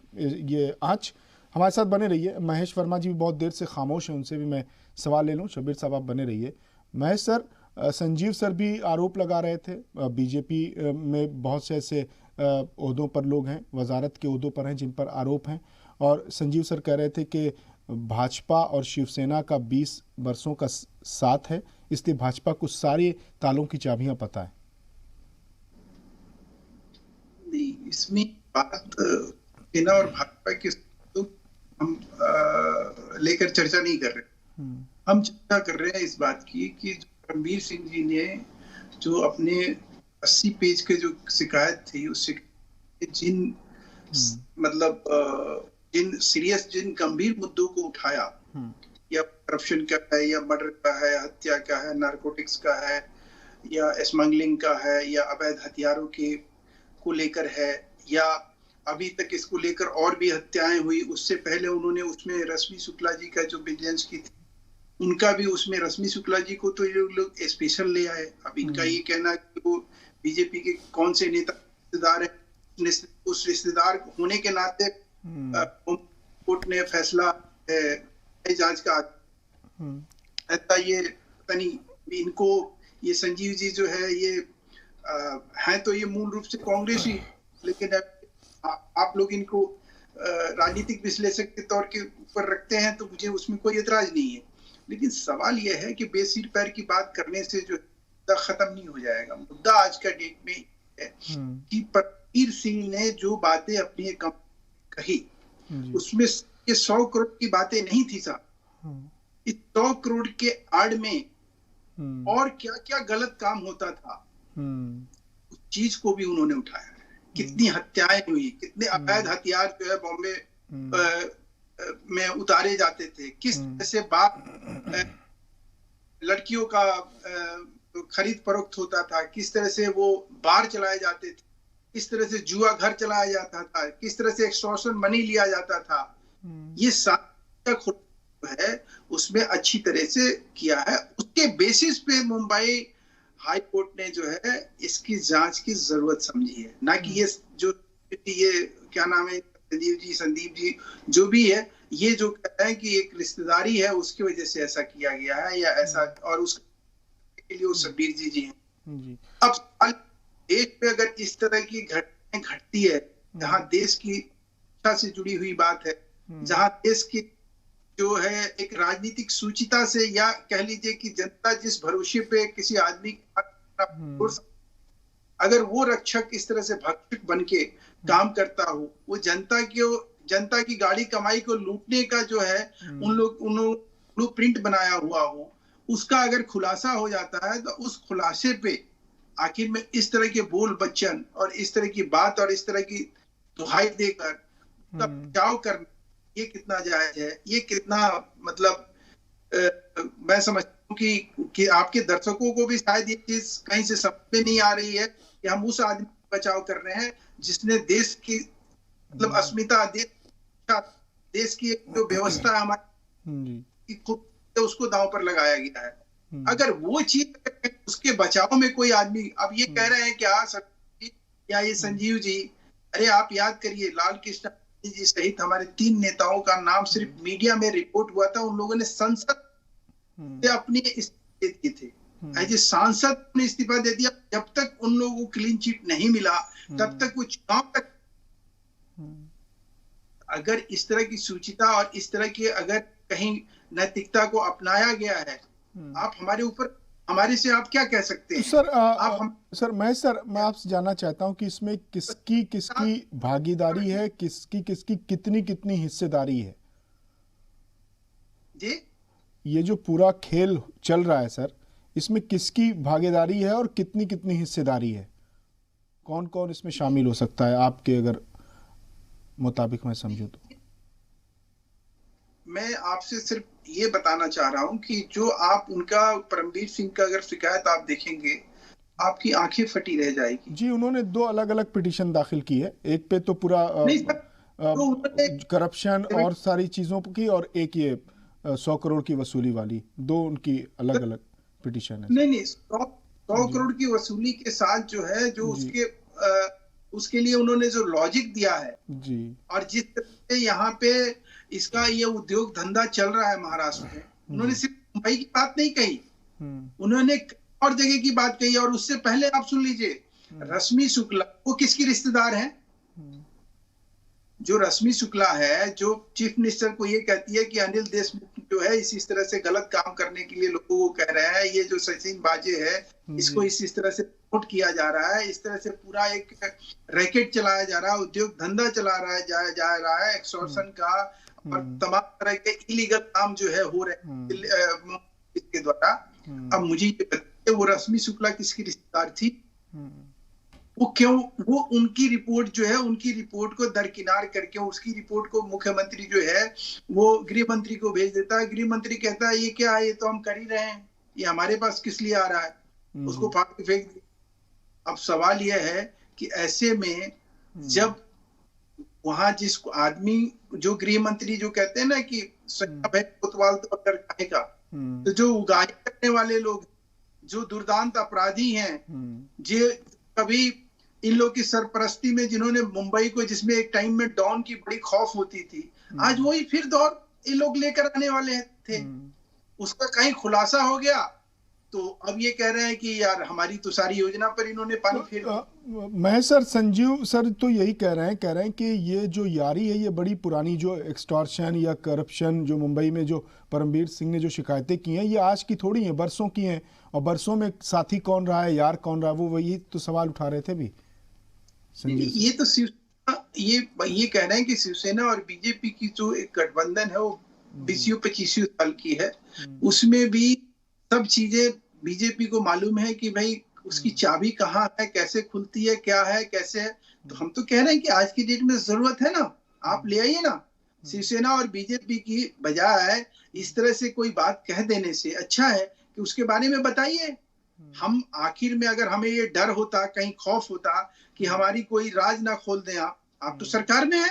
ये आंच। हमारे साथ बने रहिए। महेश वर्मा जी भी बहुत देर से खामोश हैं, उनसे भी मैं सवाल ले लूं। शब्बीर साहब आप बने रहिए। महेश सर, संजीव सर भी आरोप लगा रहे थे, बीजेपी में बहुत से ऐसे ओहदों पर लोग हैं, वजारत के ओहदों पर हैं जिन पर आरोप हैं, और संजीव सर कह रहे थे कि भाजपा और शिवसेना का 20 वर्षों का साथ है, इसलिए भाजपा को सारे तालों की चाबियां पता है। इसमें बात सेना और भाजपा के हम लेकर चर्चा नहीं कर रहे। हम चर्चा कर रहे हैं इस बात की कि रणबीर सिंह जी ने जो अपने 80 पेज के जो शिकायत थी, उस जिन मतलब जिन सीरियस, जिन गंभीर मुद्दों को उठाया, या करप्शन का है, या मर्डर का है, हत्या का है, नारकोटिक्स का है, या स्मगलिंग का है, या अवैध हथियारों के को लेकर है, या अभी तक इसको लेकर और भी हत्याएं हुई। उससे पहले उन्होंने उसमें रश्मि शुक्ला जी का जो विजिलेंस की थी, उनका भी उसमें रश्मि शुक्ला जी को तो ये लोग स्पेशल ले आए। अब इनका ये कहना कि वो बीजेपी के कौन से नेता रिश्तेदार है, उस रिश्तेदार होने के नाते कोर्ट ने फैसला जांच का ऐसा, ये पता नहीं इनको, ये संजीव जी जो है ये है तो ये मूल रूप से कांग्रेसी, लेकिन आप लोग इनको राजनीतिक विश्लेषक के तौर के ऊपर रखते हैं तो मुझे उसमें कोई एतराज नहीं है। लेकिन सवाल यह है कि बेसिर पैर की बात करने से जो मुद्दा खत्म नहीं हो जाएगा। मुद्दा आज का डेट में है कि रणबीर सिंह ने जो बातें अपनी कही, उसमें ये 100 करोड़ की बातें नहीं थी साहब। इस 100 करोड़ के आड़ में और क्या क्या गलत काम होता था, उस चीज को भी उन्होंने उठाया। कितनी हत्याएं हुई, कितने अवैध हथियार जो है बॉम्बे में उतारे जाते थे, किस तरह से लड़कियों का खरीद फरोख्त होता था, किस तरह से वो बार चलाए जाते थे, किस तरह से जुआ घर चलाया जाता था, किस तरह से एक्सटॉर्शन मनी लिया जाता था। ये सारा है उसमें अच्छी तरह से किया है। उसके बेसिस पे मुंबई हाई कोर्ट ने जो है इसकी जांच की जरूरत समझी है, ना कि ये जो ये क्या नाम है संदीप जी जो भी है, ये जो कहते हैं कि एक रिश्तेदारी है उसकी वजह से ऐसा किया गया है या ऐसा, और उसके लिए वो शब्बीर जी हैं। अब देश में अगर इस तरह की घटनाएं घटती है, जहाँ देश की शिक्षा से जुड़ी हुई बात है, जहाँ देश की जो है एक राजनीतिक सूचिता से, या कह लीजिए कि जनता जिस भरोसे पे किसी आदमी अगर वो रक्षक इस तरह से भक्षक बन के काम करता हो, वो जनता की गाड़ी कमाई को लूटने का जो है उन ब्लू प्रिंट बनाया हुआ हो, उसका अगर खुलासा हो जाता है तो उस खुलासे पे आखिर में इस तरह के बोल बच्चन और इस तरह की बात और इस तरह की दुहाई देकर बचाव करना, ये कितना जायज है, ये कितना मतलब मैं समझता हूँ कि आपके दर्शकों को भी शायद ये चीज कहीं से समझ में नहीं आ रही है कि हम उस आदमी का बचाव कर रहे हैं जिसने देश की मतलब अस्मिता, देश की जो व्यवस्था है हमारी खुद उसको दांव पर लगाया गया है। अगर वो चीज उसके बचाव में कोई आदमी अब ये कह रहे हैं कि या ये संजीव जी, अरे आप याद करिए लाल कृष्ण जी सहित हमारे 3 नेताओं का नाम सिर्फ मीडिया में रिपोर्ट हुआ था, उन लोगों ने संसद से अपनी इस्तीफा दे दिए थे। एज ए सांसद ने इस्तीफा दे दिया। जब तक उन लोगों को क्लीन चिट नहीं मिला तब तक वो चुनाव तक। अगर इस तरह की सूचिता और इस तरह की अगर कहीं नैतिकता को अपनाया गया है, आप हमारे से आप क्या कह सकते हैं? सर मैं आपसे जानना चाहता हूं कि इसमें किसकी भागीदारी है, किसकी कितनी हिस्सेदारी है जी? ये जो पूरा खेल चल रहा है सर, इसमें किसकी भागीदारी है और कितनी हिस्सेदारी है? कौन कौन इसमें शामिल हो सकता है आपके अगर मुताबिक मैं समझूं तो? मैं आपसे सिर्फ ये बताना चाह रहा हूं कि जो आप उनका परमवीर सिंह का अगर शिकायत आप देखेंगे आपकी आंखें फटी रह जाएगी। जी, उन्होंने 2 अलग-अलग पिटीशन दाखिल की है। एक पे तो पूरा करप्शन और सारी चीजों की, और एक ये 100 करोड़ की वसूली वाली, 2 उनकी अलग-अलग पिटीशन है। नहीं 100 करोड़ की वसूली के साथ जो है जो उसके लिए उन्होंने जो लॉजिक दिया है जी, और जिस तरह से यहाँ पे इसका ये उद्योग धंधा चल रहा है महाराष्ट्र में, उन्होंने सिर्फ मुंबई की बात नहीं कही, उन्होंने और जगह की बात कही। और उससे पहले आप सुन लीजिए, रश्मि शुक्ला वो किसकी रिश्तेदार है? जो रश्मि शुक्ला है, जो चीफ मिनिस्टर को ये कहती है कि अनिल देशमुख जो है इस तरह से गलत काम करने के लिए लोगों को कह रहे हैं, ये जो सचिन बाजे है इसको इस तरह से प्रमोट किया जा रहा है, इस तरह से पूरा एक रैकेट चलाया जा रहा है, उद्योग धंधा चला रहा है जा रहा है एक्सटॉर्शन का, और तमाम तरह के इलीगल काम जो है हो रहे हैं इसके द्वारा। अब मुझे ये बताइए वो रश्मि शुक्ला किसकी रिश्तेदार थी? वो उनकी रिपोर्ट जो है, उनकी रिपोर्ट को दरकिनार करके उसकी रिपोर्ट को मुख्यमंत्री जो है वो गृह मंत्री को भेज देता है। गृह मंत्री कहता है ये क्या है, ये तो हम कर ही रहे हैं, ये हमारे पास किस लिए आ रहा है, उसको फाड़ के फेंक दिया। अब सवाल यह है कि ऐसे में जब वहां जिस आदमी जो गृह मंत्री जो कहते हैं ना कि कोतवाल तो डर खाएगा, तो जो उगाही करने वाले लोग जो दुर्दांत अपराधी हैं, जो कभी इन लोग की सरपरस्ती में जिन्होंने मुंबई को, जिसमें एक टाइम में डॉन की बड़ी खौफ होती थी, आज वही फिर दौर ये लोग लेकर आने वाले थे। उसका कहीं खुलासा हो गया तो अब ये कह रहे हैं कि यार हमारी तो सारी योजना पर इन्होंने पानी फेर दिया। मैं सर संजीव सर तो यही कह रहे हैं कि ये जो यारी है ये बड़ी पुरानी, जो एक्सटॉर्शन या करप्शन जो मुंबई में जो परमवीर सिंह ने जो शिकायतें की हैं, ये आज की थोड़ी हैं, बरसों की हैं। और बरसों में साथी कौन रहा है, यार कौन रहा है, वो वही तो सवाल उठा रहे थे भी संजीव। ये तो ये कह रहे हैं कि शिवसेना और बीजेपी की जो एक गठबंधन है वो 20-25 साल की है, उसमें भी सब चीजें बीजेपी को मालूम है कि भाई उसकी चाबी कहाँ है, कैसे खुलती है, क्या है, कैसे है। तो हम तो कह रहे हैं कि आज की डेट में जरूरत है ना, आप ले आइए ना। शिवसेना और बीजेपी की बजाय इस तरह से कोई बात कह देने से अच्छा है कि उसके बारे में बताइए। हम आखिर में अगर हमें ये डर होता, कहीं खौफ होता कि हमारी कोई राज ना खोल दें, आप तो सरकार में है,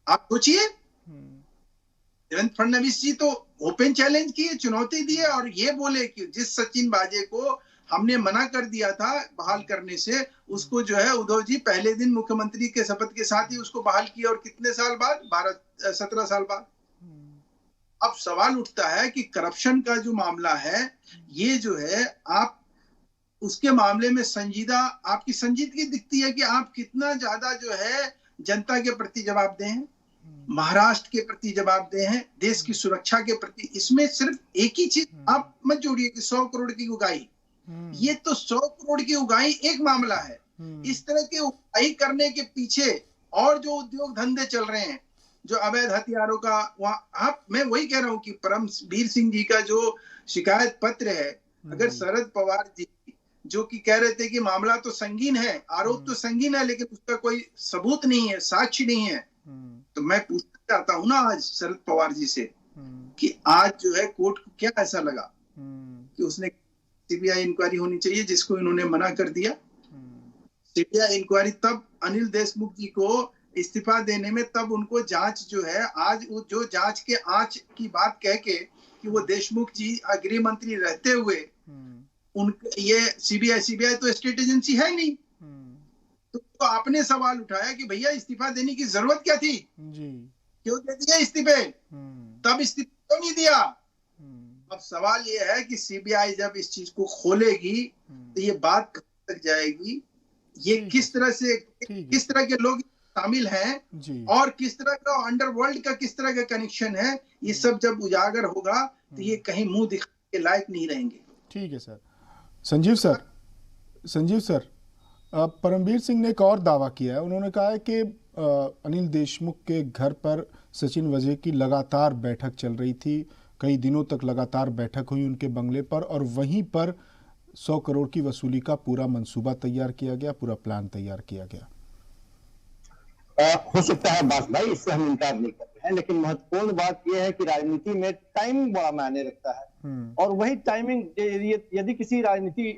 आप सोचिए। देवेंद्र फडणवीस जी तो ओपन चैलेंज किए, चुनौती दी है और ये बोले कि जिस सचिन बाजे को हमने मना कर दिया था बहाल करने से, उसको जो है उद्धव जी पहले दिन मुख्यमंत्री के शपथ के साथ ही उसको बहाल किया, और कितने साल बाद, 17 साल बाद। अब सवाल उठता है कि करप्शन का जो मामला है, ये जो है आप उसके मामले में संजीदा, आपकी संजीदगी दिखती है कि आप कितना ज्यादा जो है जनता के प्रति जवाबदेह हैं, महाराष्ट्र के प्रति जवाबदेह हैं, देश की सुरक्षा के प्रति। इसमें सिर्फ एक ही चीज आप मत जोड़िए कि 100 करोड़ की उगाही, ये तो 100 करोड़ की उगाही एक मामला है। इस तरह के उगाही करने के पीछे और जो उद्योग धंधे चल रहे हैं, जो अवैध हथियारों का, वहां मैं वही कह रहा हूं कि परमवीर सिंह जी का जो शिकायत पत्र है, अगर शरद पवार जी जो कि कह रहे थे कि मामला तो संगीन है, आरोप तो संगीन है, लेकिन उसका कोई सबूत नहीं है, साक्ष्य नहीं है, तो मैं पूछना चाहता हूं ना आज शरद पवार जी से कि आज जो है कोर्ट को क्या ऐसा लगा कि उसने सीबीआई इंक्वायरी होनी चाहिए, जिसको इन्होंने मना कर दिया। सीबीआई इंक्वायरी तब अनिल देशमुख जी को इस्तीफा देने में, तब उनको जांच जो है, आज वो जो जांच के आंच की बात कह के कि वो देशमुख जी गृह मंत्री रहते हुए उनके ये सीबीआई तो स्टेट एजेंसी है नहीं, तो आपने सवाल उठाया कि भैया इस्तीफा देने की जरूरत क्या थी जी? क्यों दे दिया इस्तीफे? तब इस्तीफा क्यों नहीं दिया? अब सवाल ये है कि सीबीआई जब इस चीज को खोलेगी तो ये बात कब तक जाएगी, ये किस तरह के लोग शामिल हैं और किस तरह का अंडरवर्ल्ड का किस तरह का कनेक्शन है, ये सब जब उजागर होगा तो ये कहीं मुंह दिखाने के लायक नहीं रहेंगे। ठीक है सर। संजीव सर, परमवीर सिंह ने एक और दावा किया है। उन्होंने कहा है कि अनिल देशमुख के घर पर सचिन वजह की लगातार बैठक चल रही थी, कई दिनों तक लगातार बैठक हुई उनके बंगले पर, और वहीं पर 100 करोड़ की वसूली का पूरा मंसूबा तैयार किया गया, पूरा प्लान तैयार किया गया। हो सकता है बात भाई, इससे हम इनकार नहीं कर रहे हैं, लेकिन महत्वपूर्ण बात यह है कि राजनीति में टाइमिंग बड़ा मायने रखता है। और वही टाइमिंग, यदि किसी राजनीति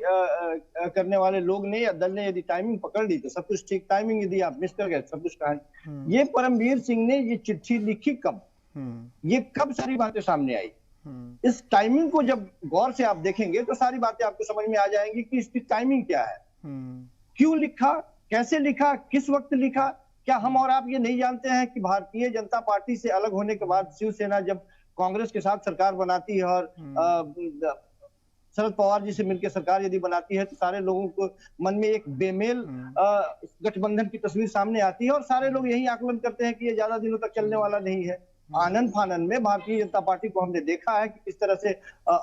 करने वाले लोग ने या दल ने यदि टाइमिंग पकड़ ली तो सब कुछ ठीक, टाइमिंग यदि आप मिस कर गए सब कुछ कहानी। ये परमवीर सिंह ने ये चिट्ठी लिखी कब, ये कब सारी बातें सामने आई, इस टाइमिंग को जब गौर से आप देखेंगे तो सारी बातें आपको समझ में आ जाएंगी कि इसकी टाइमिंग क्या है, क्यों लिखा, कैसे लिखा, किस वक्त लिखा। क्या हम और आप ये नहीं जानते हैं कि भारतीय जनता पार्टी से अलग होने के बाद शिवसेना जब कांग्रेस के साथ सरकार बनाती है और शरद पवार जी से मिलकर सरकार यदि बनाती है तो सारे लोगों को मन में एक बेमेल गठबंधन की तस्वीर सामने आती है और सारे लोग यही आकलन करते हैं कि ये ज्यादा दिनों तक चलने वाला नहीं है। आनंद फानंद में भारतीय जनता पार्टी को हमने देखा है कि किस तरह से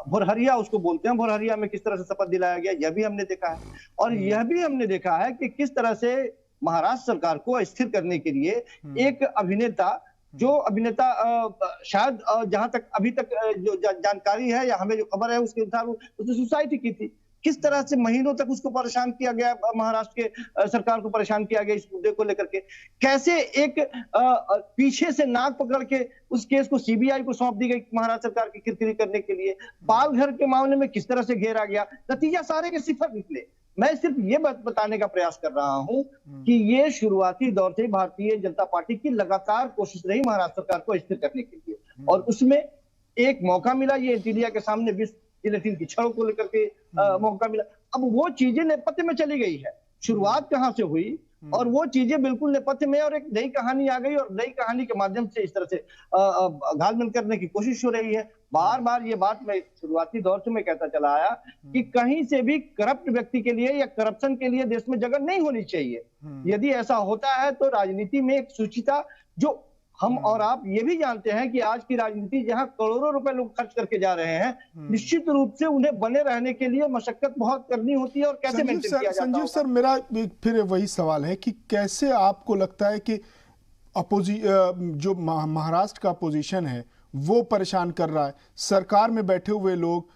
भुरहरिया उसको बोलते हैं, भुरहरिया में किस तरह से शपथ दिलाया गया, यह भी हमने देखा है। और यह भी हमने देखा है कि किस तरह से महाराष्ट्र सरकार को अस्थिर करने के लिए एक अभिनेता, जो अभिनेता शायद जहां तक अभी तक जो जानकारी है या हमें जो खबर है उसके अनुसार उसने सुसाइड की थी, किस तरह से महीनों तक उसको परेशान किया गया, महाराष्ट्र के सरकार को परेशान किया गया इस मुद्दे को लेकर के। कैसे एक पीछे से नाक पकड़ के उस केस को सीबीआई को सौंप दी गई महाराष्ट्र सरकार की किरकिरी करने के लिए। पालघर के मामले में किस तरह से घेरा गया, नतीजा सारे के सिफर निकले। मैं सिर्फ ये बताने का प्रयास कर रहा हूं कि ये शुरुआती दौर से भारतीय जनता पार्टी की लगातार कोशिश रही महाराष्ट्र सरकार को स्थिर करने के लिए, और उसमें एक मौका मिला ये इंटीरिया के सामने 20 जिलेटिन की छड़ों को लेकर के मौका मिला। अब वो चीजें नेपथ्य में चली गई है, शुरुआत कहां से हुई और वो चीजें बिल्कुल नेपथ्य में, और एक नई कहानी आ गई और नई कहानी के माध्यम से इस तरह से घालमेल करने की कोशिश हो रही है। बार बार ये बात मैं शुरुआती दौर से मैं कहता चला आया कि कहीं से भी करप्ट व्यक्ति के लिए या करप्शन के लिए देश में जगह नहीं होनी चाहिए। यदि ऐसा होता है तो राजनीति में एक सुचिता, जो हम और आप ये भी जानते हैं कि आज की राजनीति जहां करोड़ों रुपए लोग खर्च करके जा रहे हैं, निश्चित रूप से उन्हें बने रहने के लिए मशक्कत बहुत करनी होती है और कैसे मेंटेन किया जाता है। संजीव सर, मेरा फिर वही सवाल है कि कैसे आपको लगता है कि जो महाराष्ट्र का अपोजिशन है वो परेशान कर रहा है, सरकार में बैठे हुए लोग,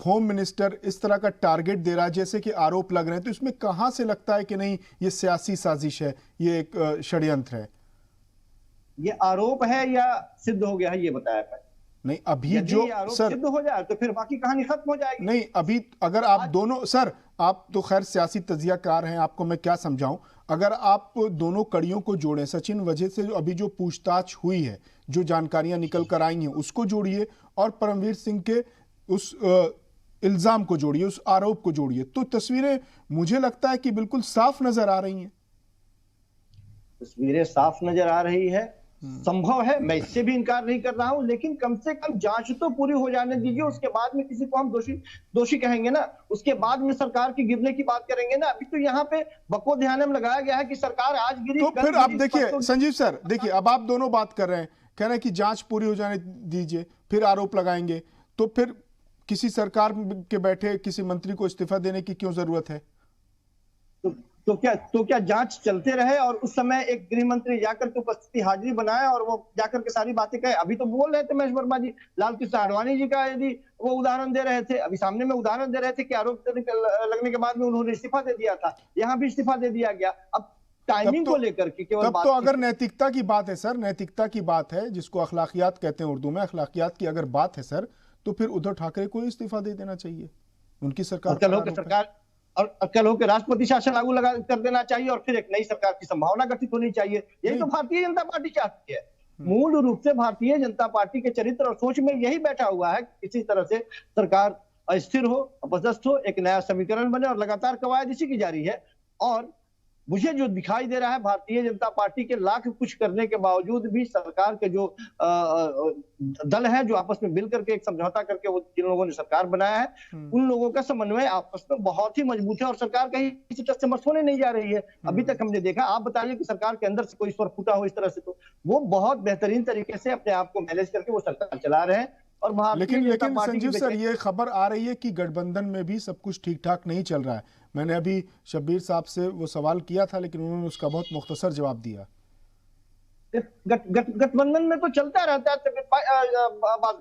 होम मिनिस्टर इस तरह का टारगेट दे रहा है जैसे कि आरोप लग रहे हैं, तो इसमें कहां से लगता है कि नहीं ये सियासी साजिश है, ये एक षड्यंत्र है? ये आरोप है या सिद्ध हो गया है ये बताया है? नहीं, अभी जो सर सिद्ध हो जाए तो फिर बाकी कहानी खत्म हो जाएगी। नहीं, अभी अगर आप दोनों, सर आप तो खैर सियासी तजियाकार हैं, आपको मैं क्या समझाऊं, अगर आप दोनों कड़ियों को जोड़ें, सचिन वजह से अभी जो पूछताछ हुई है, जो जानकारियां निकल कर आई हैं उसको जोड़िए और परमवीर सिंह के उस इल्जाम को जोड़िए, उस आरोप को जोड़िए, तो तस्वीरें मुझे लगता है कि बिल्कुल साफ नजर आ रही हैं। तस्वीरें साफ नजर आ रही है, संभव है, मैं इससे भी इनकार नहीं कर रहा हूं, लेकिन कम से कम जांच तो पूरी हो जाने दीजिए, उसके बाद में किसी को हम दोषी कहेंगे ना, उसके बाद में सरकार की गिरने की बात करेंगे ना। अभी तो यहाँ पे बको ध्यान में लगाया गया है कि सरकार आज गिरी, तो फिर आप देखिए संजीव सर, देखिए अब आप दोनों बात कर रहे हैं, कह रहे हैं कि जांच पूरी हो जाने दीजिए, फिर आरोप लगाएंगे, तो फिर किसी सरकार के बैठे किसी मंत्री को इस्तीफा देने की क्यों जरूरत है? तो क्या जांच चलते रहे और उस समय एक गृह मंत्री जाकर के उपस्थिति हाजिरी बनाए और वो जाकर के सारी बातें कहे? अभी तो बोल रहे थे महेश वर्मा जी, लाल कृष्ण आडवाणी जी का यदि वो उदाहरण दे रहे थे, अभी सामने में उदाहरण दे रहे थे कि आरोप लगने के बाद में उन्होंने इस्तीफा दे दिया था, यहाँ भी इस्तीफा दे दिया गया। अब टाइमिंग को लेकर के केवल तब तो अगर नैतिकता की बात है सर, नैतिकता की बात है, जिसको अखलाकियात कहते हैं उर्दू में, अखलाकियात की अगर बात है सर, तो फिर उद्धव ठाकरे को इस्तीफा दे देना चाहिए। उनकी सरकार और कल हो के राष्ट्रपति शासन लागू कर देना चाहिए और फिर एक नई सरकार की संभावना गठित होनी चाहिए। यही तो भारतीय जनता पार्टी चाहती है। मूल रूप से भारतीय जनता पार्टी के चरित्र और सोच में यही बैठा हुआ है कि किसी तरह से सरकार अस्थिर हो, अपदस्थ हो, एक नया समीकरण बने और लगातार कवायद इसी की जारी है। और मुझे जो दिखाई दे रहा है, भारतीय जनता पार्टी के लाख कुछ करने के बावजूद भी सरकार के जो दल है, जो आपस में मिल करके एक समझौता करके वो जिन लोगों ने सरकार बनाया है, उन लोगों का समन्वय आपस में बहुत ही मजबूत है और सरकार कहीं किसी तरह से मस होने नहीं जा रही है। अभी तक हमने देखा, आप बताइए कि सरकार के अंदर से कोई स्वर फूटा हो इस तरह से, तो वो बहुत बेहतरीन तरीके से अपने आप को मैनेज करके वो सरकार चला रहे हैं। और लेकिन संजीव सर, ये खबर आ रही है कि गठबंधन में भी सब कुछ ठीक ठाक नहीं चल रहा है। मैंने अभी शब्बीर साहब से वो सवाल किया था, लेकिन उन्होंने उसका बहुत मुख्तसर जवाब दिया। गठबंधन में तो चलता रहता है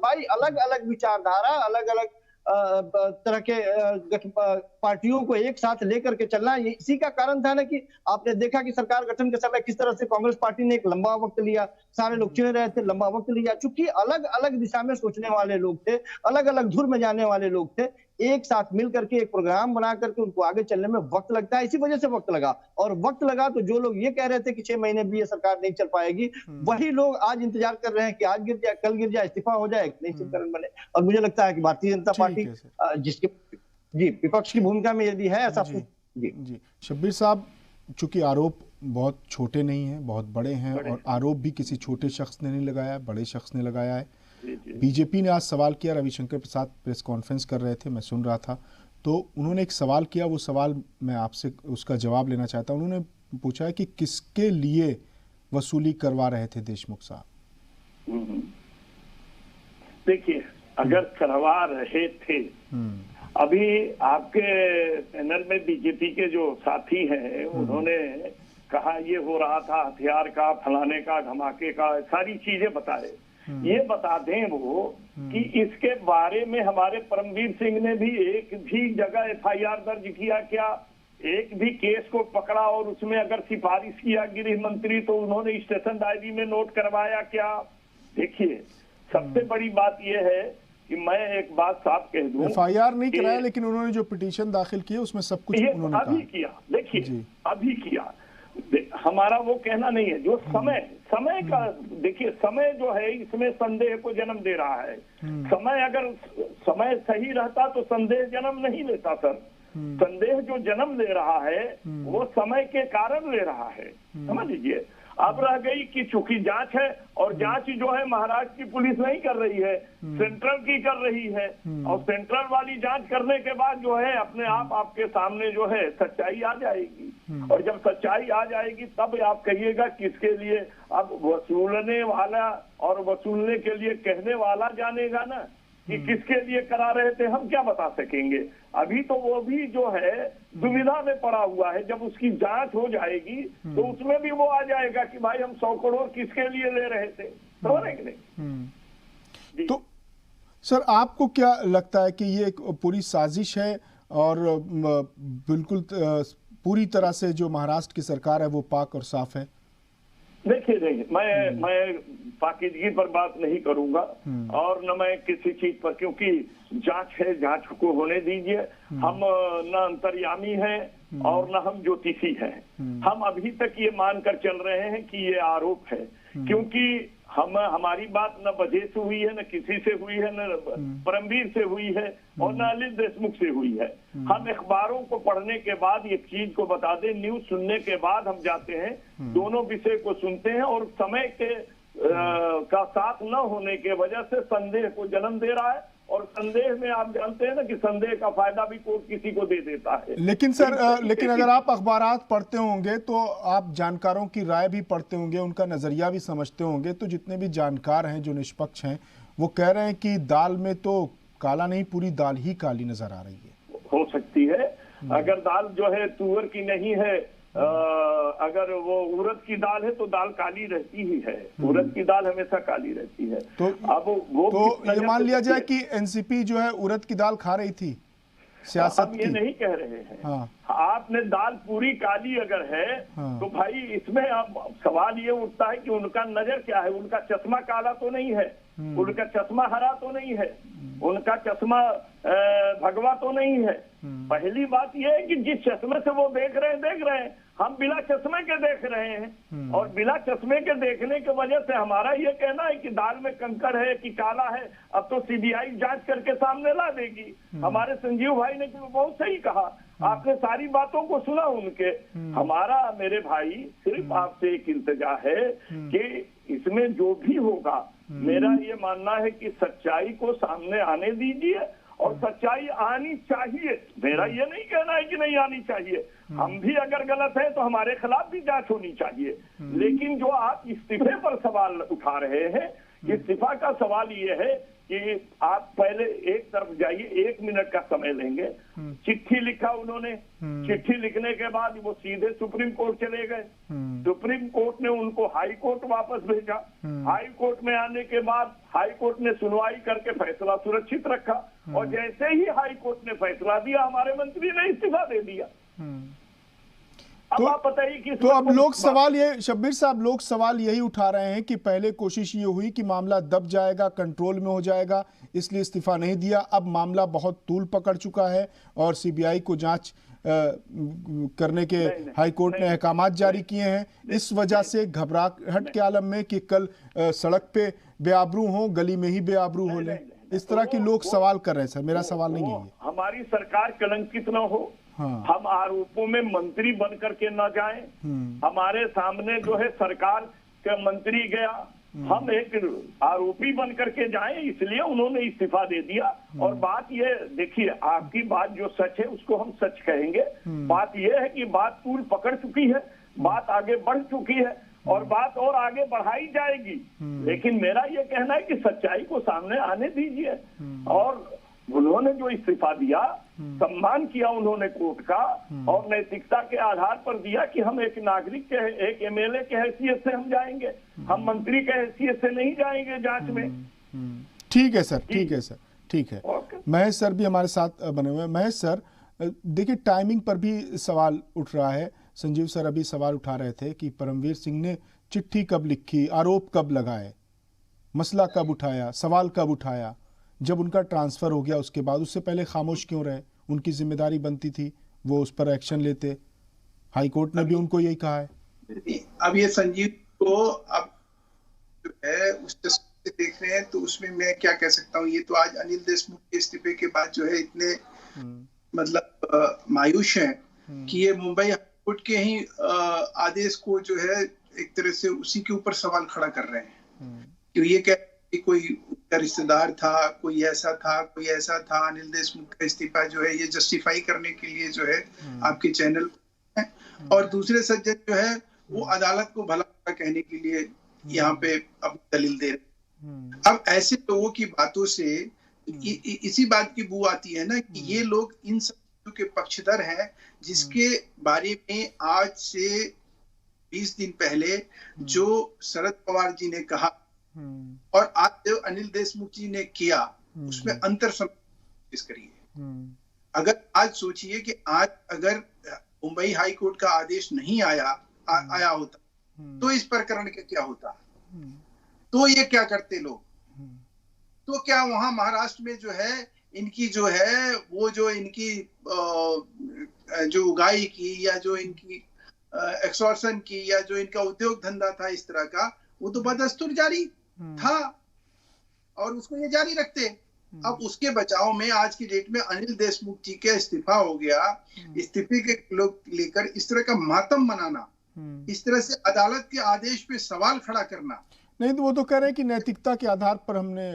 भाई, अलग अलग विचारधारा, अलग अलग तरह के पार्टियों को एक साथ लेकर के चलना, ये इसी का कारण था ना कि आपने देखा कि सरकार गठन के समय किस तरह से कांग्रेस पार्टी ने एक लंबा वक्त लिया, सारे लोग चिढ़ रहे थे, लंबा वक्त लिया, चूंकि अलग अलग दिशा में सोचने वाले लोग थे, अलग अलग धुर में जाने वाले लोग थे। एक साथ मिल करके एक प्रोग्राम बना करके उनको आगे चलने में वक्त लगता है, इसी वजह से वक्त लगा। और वक्त लगा तो जो लोग ये कह रहे थे कि 6 महीने भी ये सरकार नहीं चल पाएगी, वही लोग आज इंतजार कर रहे हैं कि आज गिर जाए, कल गिर जाए, इस्तीफा हो जाए, नई सरकार बने। और मुझे लगता है कि भारतीय जनता पार्टी जिसके विपक्ष की भूमिका में यदि है ऐसा जी। शब्बीर साहब, चूंकि आरोप बहुत छोटे नहीं है, बहुत बड़े हैं, और आरोप भी किसी छोटे शख्स ने नहीं लगाया, बड़े शख्स ने लगाया है। बीजेपी ने आज सवाल किया, रविशंकर प्रसाद प्रेस कॉन्फ्रेंस कर रहे थे, मैं सुन रहा था, तो उन्होंने एक सवाल किया, वो सवाल मैं आपसे उसका जवाब लेना चाहता हूं। उन्होंने पूछा है कि किसके लिए वसूली करवा रहे थे देशमुख साहब? देखिए, अगर करवा रहे थे, अभी आपके पैनल में बीजेपी के जो साथी हैं उन्होंने कहा ये हो रहा था, हथियार का, फलाने का, धमाके का, सारी चीजें बताए। ये बता दें वो कि इसके बारे में हमारे परमवीर सिंह ने भी एक भी जगह एफआईआर दर्ज किया क्या? एक भी केस को पकड़ा और उसमें अगर सिफारिश किया गृह मंत्री तो उन्होंने स्टेशन डायरी में नोट करवाया क्या? देखिए, सबसे बड़ी बात यह है कि मैं एक बात साफ कह दूं, एफआईआर नहीं कराया, लेकिन उन्होंने जो पिटीशन दाखिल किया उसमें सब कुछ उन्होंने अभी किया। देखिए, अभी किया, हमारा वो कहना नहीं है। जो समय का, देखिए, समय जो है इसमें संदेह को जन्म दे रहा है। समय अगर समय सही रहता तो संदेह जन्म नहीं लेता सर। संदेह जो जन्म ले रहा है वो समय के कारण ले रहा है, समझ लीजिए। अब रह गई कि चूंकि जांच है, और जांच जो है महाराष्ट्र की पुलिस नहीं कर रही है, सेंट्रल की कर रही है, और सेंट्रल वाली जांच करने के बाद जो है अपने आप आपके सामने जो है सच्चाई आ जाएगी। और जब सच्चाई आ जाएगी तब आप कहिएगा किसके लिए। अब वसूलने वाला और वसूलने के लिए कहने वाला जानेगा ना कि किसके लिए करा रहे थे, हम क्या बता सकेंगे। अभी तो वो भी जो है दुविधा में पड़ा हुआ है। जब उसकी जांच हो जाएगी तो उसमें भी वो आ जाएगा कि भाई हम 100 करोड़ किसके लिए ले रहे थे, समझ रहे नहीं। तो सर, आपको क्या लगता है कि ये एक पूरी साजिश है और बिल्कुल पूरी तरह से जो महाराष्ट्र की सरकार है वो पाक और साफ है? देखिए, मैं पाकिदगी पर बात नहीं करूंगा और न मैं किसी चीज पर, क्योंकि जांच है, जांच को होने दीजिए। हम न अंतर्यामी हैं और न हम ज्योतिषी हैं। हम अभी तक ये मानकर चल रहे हैं कि ये आरोप है, क्योंकि हमारी बात न वजह से हुई है, न किसी से हुई है, न परमवीर से हुई है और न अनिल देशमुख से हुई है। हम अखबारों को पढ़ने के बाद एक चीज को बता दें, न्यूज सुनने के बाद हम जाते हैं, दोनों विषय को सुनते हैं, और समय के का साथ न होने के वजह से संदेह को जन्म दे रहा है। और संदेह में आप जानते हैं ना कि संदेह का फायदा भी कोर्ट किसी को दे देता है। लेकिन सर, लेकिन अगर आप अखबारात पढ़ते होंगे तो आप जानकारों की राय भी पढ़ते होंगे, उनका नजरिया भी समझते होंगे। तो जितने भी जानकार हैं जो निष्पक्ष हैं वो कह रहे हैं कि दाल में तो काला नहीं, पूरी दाल ही काली नजर आ रही है। हो सकती है, अगर दाल जो है तुअर की नहीं है, अगर वो उड़द की दाल है तो दाल काली रहती ही है। उड़द की दाल हमेशा काली रहती है। तो अब वो तो ये मान लिया जाए कि एनसीपी जो है उड़द की दाल खा रही थी सियासत हम ये की। नहीं कह रहे हैं। हाँ। आपने दाल पूरी काली अगर है हाँ। तो भाई इसमें अब सवाल ये उठता है कि उनका नजर क्या है। उनका चश्मा काला तो नहीं है, उनका चश्मा हरा तो नहीं है, उनका चश्मा भगवा तो नहीं है। पहली बात यह है कि जिस चश्मे से वो देख रहे हैं, हम बिना चश्मे के देख रहे हैं, और बिना चश्मे के देखने की वजह से हमारा ये कहना है कि दाल में कंकड़ है कि काला है, अब तो सीबीआई जांच करके सामने ला देगी। हमारे संजीव भाई ने बहुत सही कहा, आपने सारी बातों को सुना उनके। हमारा मेरे भाई सिर्फ आपसे एक इल्तिजा है कि इसमें जो भी होगा, मेरा ये मानना है कि सच्चाई को सामने आने दीजिए, और सच्चाई आनी चाहिए। मेरा ये नहीं कहना है कि नहीं आनी चाहिए, हम भी अगर गलत है तो हमारे खिलाफ भी जांच होनी चाहिए। लेकिन जो आप इस्तीफे पर सवाल उठा रहे हैं, इस्तीफा का सवाल ये है कि आप पहले एक तरफ जाइए, 1 मिनट का समय लेंगे। चिट्ठी लिखा उन्होंने, चिट्ठी लिखने के बाद वो सीधे सुप्रीम कोर्ट चले गए। सुप्रीम कोर्ट ने उनको हाई कोर्ट वापस भेजा। हाई कोर्ट में आने के बाद हाई कोर्ट ने सुनवाई करके फैसला सुरक्षित रखा, और जैसे ही हाई कोर्ट ने फैसला दिया, हमारे मंत्री ने इस्तीफा दे दिया। अब आप बताइए कि तो अब लोग सवाल ये, शब्बीर साहब, लोग सवाल यही उठा रहे हैं कि पहले कोशिश ये हुई कि मामला दब जाएगा, कंट्रोल में हो जाएगा, इसलिए इस्तीफा नहीं दिया। अब मामला बहुत तूल पकड़ चुका है और सीबीआई को जांच करने के हाई कोर्ट ने अहकामात जारी किए हैं। इस वजह से घबराहट के आलम में कि कल सड़क पे बेआबरू हो, गली में ही बेआबरू हो ले, इस तरह के लोग सवाल कर रहे हैं। सर, मेरा सवाल नहीं है ये। हमारी सरकार कलंकित न हो, हम आरोपों में मंत्री बन करके न जाएं। हमारे सामने जो है सरकार का मंत्री गया, हम एक आरोपी बन करके जाएं, इसलिए उन्होंने इस्तीफा दे दिया। और बात ये देखिए, आपकी बात जो सच है उसको हम सच कहेंगे। बात ये है कि बात तूल पकड़ चुकी है, बात आगे बढ़ चुकी है, और बात और आगे बढ़ाई जाएगी। लेकिन मेरा ये कहना है कि सच्चाई को सामने आने दीजिए। और उन्होंने जो इस्तीफा दिया, सम्मान किया उन्होंने कोर्ट का, और नैतिकता के आधार पर दिया कि हम एक नागरिक के, एक एमएलए के हैसियत से हम जाएंगे, हम मंत्री के हैसियत से नहीं जाएंगे जांच में। ठीक है सर, ठीक है सर, ठीक है। महेश सर भी हमारे साथ बने हुए हैं। महेश सर, देखिए टाइमिंग पर भी सवाल उठ रहा है। संजीव सर अभी सवाल उठा रहे थे कि परमवीर सिंह ने चिट्ठी कब लिखी, आरोप कब लगाए, मसला कब उठाया, सवाल कब उठाया। जब उनका ट्रांसफर हो गया उसके बाद उससे पहले खामोश क्यों रहे? उनकी जिम्मेदारी बनती थी वो उस पर एक्शन लेते। हाई कोर्ट ने भी उनको यही कहा है। अब ये संजीव को अब जो है उस से देख रहे हैं, तो उसमें मैं क्या कह सकता हूँ। ये तो आज अनिल देशमुख के इस्तीफे के बाद जो है इतने मतलब मायूस हैं कि ये मुंबई हाई कोर्ट के ही आदेश को जो है एक तरह से उसी के ऊपर सवाल खड़ा कर रहे हैं। कि ये क्या कि कोई रिश्तेदार था, कोई ऐसा था। अनिल देशमुख का इस्तीफा जो है ये जस्टिफाई करने के लिए जो है आपके चैनल है, और दूसरे सज्जन जो है वो अदालत को भला कहने के लिए यहाँ पे अब दलील दे रहे। अब ऐसे लोगों की बातों से इसी बात की बू आती है ना कि ये लोग इन सब के पक्षधर हैं, जिसके बारे में आज से 20 दिन पहले जो शरद पवार जी ने कहा और आज जो अनिल देशमुख जी ने किया, उसमें अंतर समझ करिए। अगर आज सोचिए कि आज अगर मुंबई हाई कोर्ट का आदेश नहीं आया होता तो इस प्रकरण का क्या होता, तो ये क्या करते लोग। तो क्या वहां महाराष्ट्र में जो है इनकी जो है वो जो इनकी जो उगाई की या जो इनकी एक्सटॉर्शन की या जो इनका उद्योग धंधा था इस तरह का, वो तो बदस्तूर जारी था और उसको ये जारी रखते। अब उसके बचाव में आज की डेट में अनिल देशमुख जी का इस्तीफा हो गया, इस्तीफे के लोग लेकर इस तरह का मातम मनाना, इस तरह से अदालत के आदेश पे सवाल खड़ा करना। नहीं तो वो तो कह रहे हैं कि नैतिकता के आधार पर हमने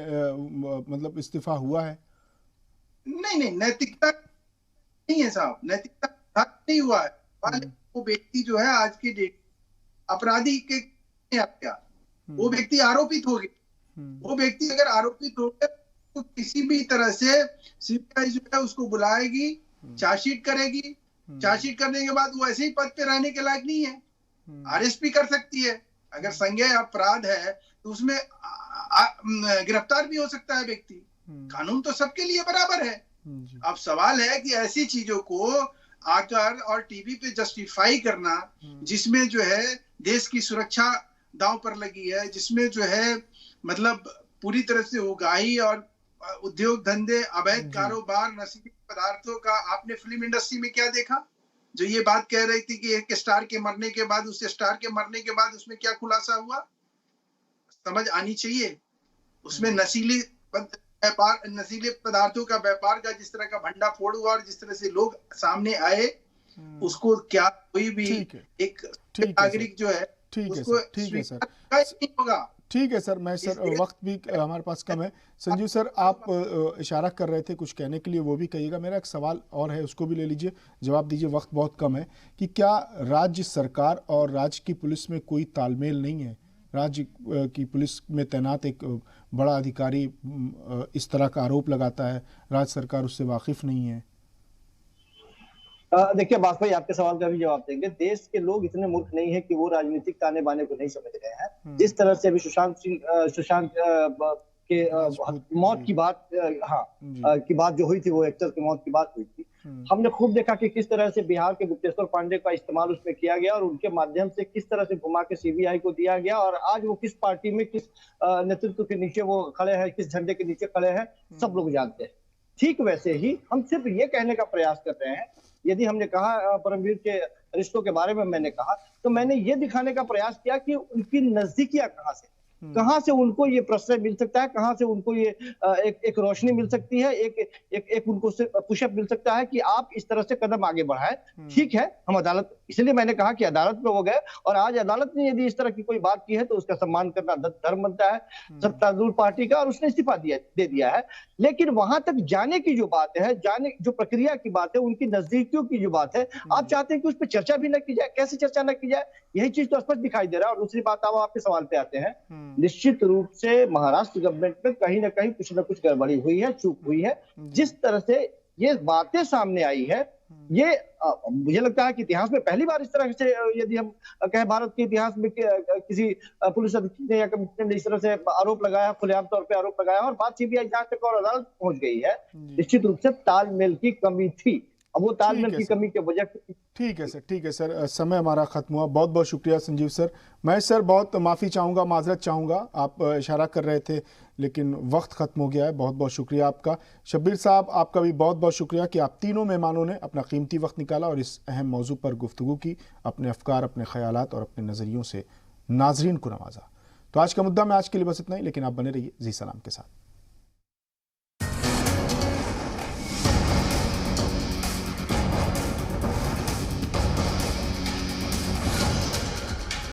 मतलब इस्तीफा हुआ है। नहीं, नैतिकता नहीं है साहब, नैतिकता नहीं हुआ है। वो व्यक्ति जो है आज की डेट अपराधी के क्या, वो व्यक्ति आरोपित हो गया। वो व्यक्ति अगर आरोपित हो गया तो किसी भी तरह से सीबीआई जो है उसको बुलाएगी, चार्जशीट करेगी, चार्जशीट करने के बाद वो ऐसे ही पद पे रहने के लायक नहीं है, अरेस्ट भी कर सकती है। अगर संज्ञेय अपराध है तो उसमें गिरफ्तार भी हो सकता है व्यक्ति। कानून तो सबके लिए बराबर है। अब सवाल है कि ऐसी चीजों को आकर और टीवी पे जस्टिफाई करना, जिसमें जो है देश की सुरक्षा दांव पर लगी है, जिसमें जो है मतलब पूरी तरह से उगाही और उद्योग धंधे, अवैध कारोबार, नशीले पदार्थों का, आपने फिल्म इंडस्ट्री में क्या देखा? जो ये बात कह रही थी कि एक स्टार के मरने के बाद, उस स्टार के मरने के बाद उसमें क्या खुलासा हुआ, समझ आनी चाहिए। उसमें नशीले पदार्थों का व्यापार का जिस तरह का भंडाफोड़ हुआ और जिस तरह से लोग सामने आए, उसको क्या कोई भी एक नागरिक जो है उसको नहीं होगा। ठीक है सर, मैं सर वक्त भी हमारे पास कम है। संजीव सर, आप इशारा कर रहे थे कुछ कहने के लिए, वो भी कहिएगा। मेरा एक सवाल और है, उसको भी ले लीजिए, जवाब दीजिए, वक्त बहुत कम है। कि क्या राज्य सरकार और राज्य की पुलिस में कोई तालमेल नहीं है? राज्य की पुलिस में तैनात एक बड़ा अधिकारी इस तरह का आरोप लगाता है, राज्य सरकार उससे वाकिफ नहीं है। देखिए बास भाई, आपके सवाल का भी जवाब देंगे। देश के लोग इतने मूर्ख नहीं है कि वो राजनीतिक ताने बाने को नहीं समझ रहे हैं। जिस तरह से अभी सुशांत के मौत की बात की बात जो हुई थी, वो एक्टर की मौत की बात हुई थी, हमने खूब देखा कि किस तरह से बिहार के गुप्तेश्वर पांडे का इस्तेमाल उसमें किया गया और उनके माध्यम से किस तरह से घुमा के सीबीआई को दिया गया, और आज वो किस पार्टी में, किस नेतृत्व के नीचे वो खड़े हैं, किस झंडे के नीचे खड़े हैं, सब लोग जानते हैं। ठीक वैसे ही हम सिर्फ ये कहने का प्रयास कर रहे हैं, यदि हमने कहा परमवीर के रिश्तों के बारे में मैंने कहा, तो मैंने ये दिखाने का प्रयास किया कि उनकी नजदीकियां कहां से उनको ये प्रश्रय मिल सकता है, कहां से उनको ये एक रोशनी मिल सकती है, एक उनको पुशअप मिल सकता है कि आप इस तरह से कदम आगे बढ़ाएं। ठीक है, हम अदालत, इसलिए मैंने कहा कि अदालत में हो गए, और आज अदालत ने यदि इस तरह की कोई बात की है तो उसका सम्मान करना धर्म बनता है सत्तारूढ़ पार्टी का, और उसने इस्तीफा दे दिया है। लेकिन वहां तक जाने की जो बात है, जाने जो प्रक्रिया की बात है, उनकी नजदीकियों की जो बात है, आप चाहते हैं कि उस पर चर्चा भी न की जाए। कैसे चर्चा न की जाए, यही चीज तो स्पष्ट दिखाई दे रहा है। और दूसरी बात, आप आपके सवाल पे आते हैं, निश्चित रूप से महाराष्ट्र गवर्नमेंट में कहीं ना कहीं कुछ ना कुछ गड़बड़ी हुई है, चूक हुई है। जिस तरह से ये बातें सामने आई है, ये मुझे लगता है कि इतिहास में पहली बार इस तरह से, यदि हम कहें भारत के इतिहास में, किसी पुलिस अधीक्षक ने या कमिश्नर ने इस तरह से आरोप लगाया, खुलेआम तौर पे आरोप लगाया, और बात सीबीआई जांच तक और अदालत पहुंच गई है। निश्चित रूप से तालमेल की कमी थी। अब वो तालमेल की कमी के वजह। ठीक है सर, ठीक है सर, समय हमारा खत्म हुआ। बहुत बहुत शुक्रिया संजीव सर। मैं सर बहुत माफ़ी चाहूँगा, माजरत चाहूँगा, आप इशारा कर रहे थे लेकिन वक्त ख़त्म हो गया है। बहुत बहुत शुक्रिया आपका। शब्बीर साहब, आपका भी बहुत बहुत शुक्रिया कि आप तीनों मेहमानों ने अपना कीमती वक्त निकाला और इस अहम मौजू पर गुफ्तगू की, अपने अफकार, अपने ख्यालात और अपने नज़रियों से नाजरीन को नवाजा। तो आज का मुद्दा में आज के लिए बस इतना ही, लेकिन आप बने रहिए जी सलाम के साथ।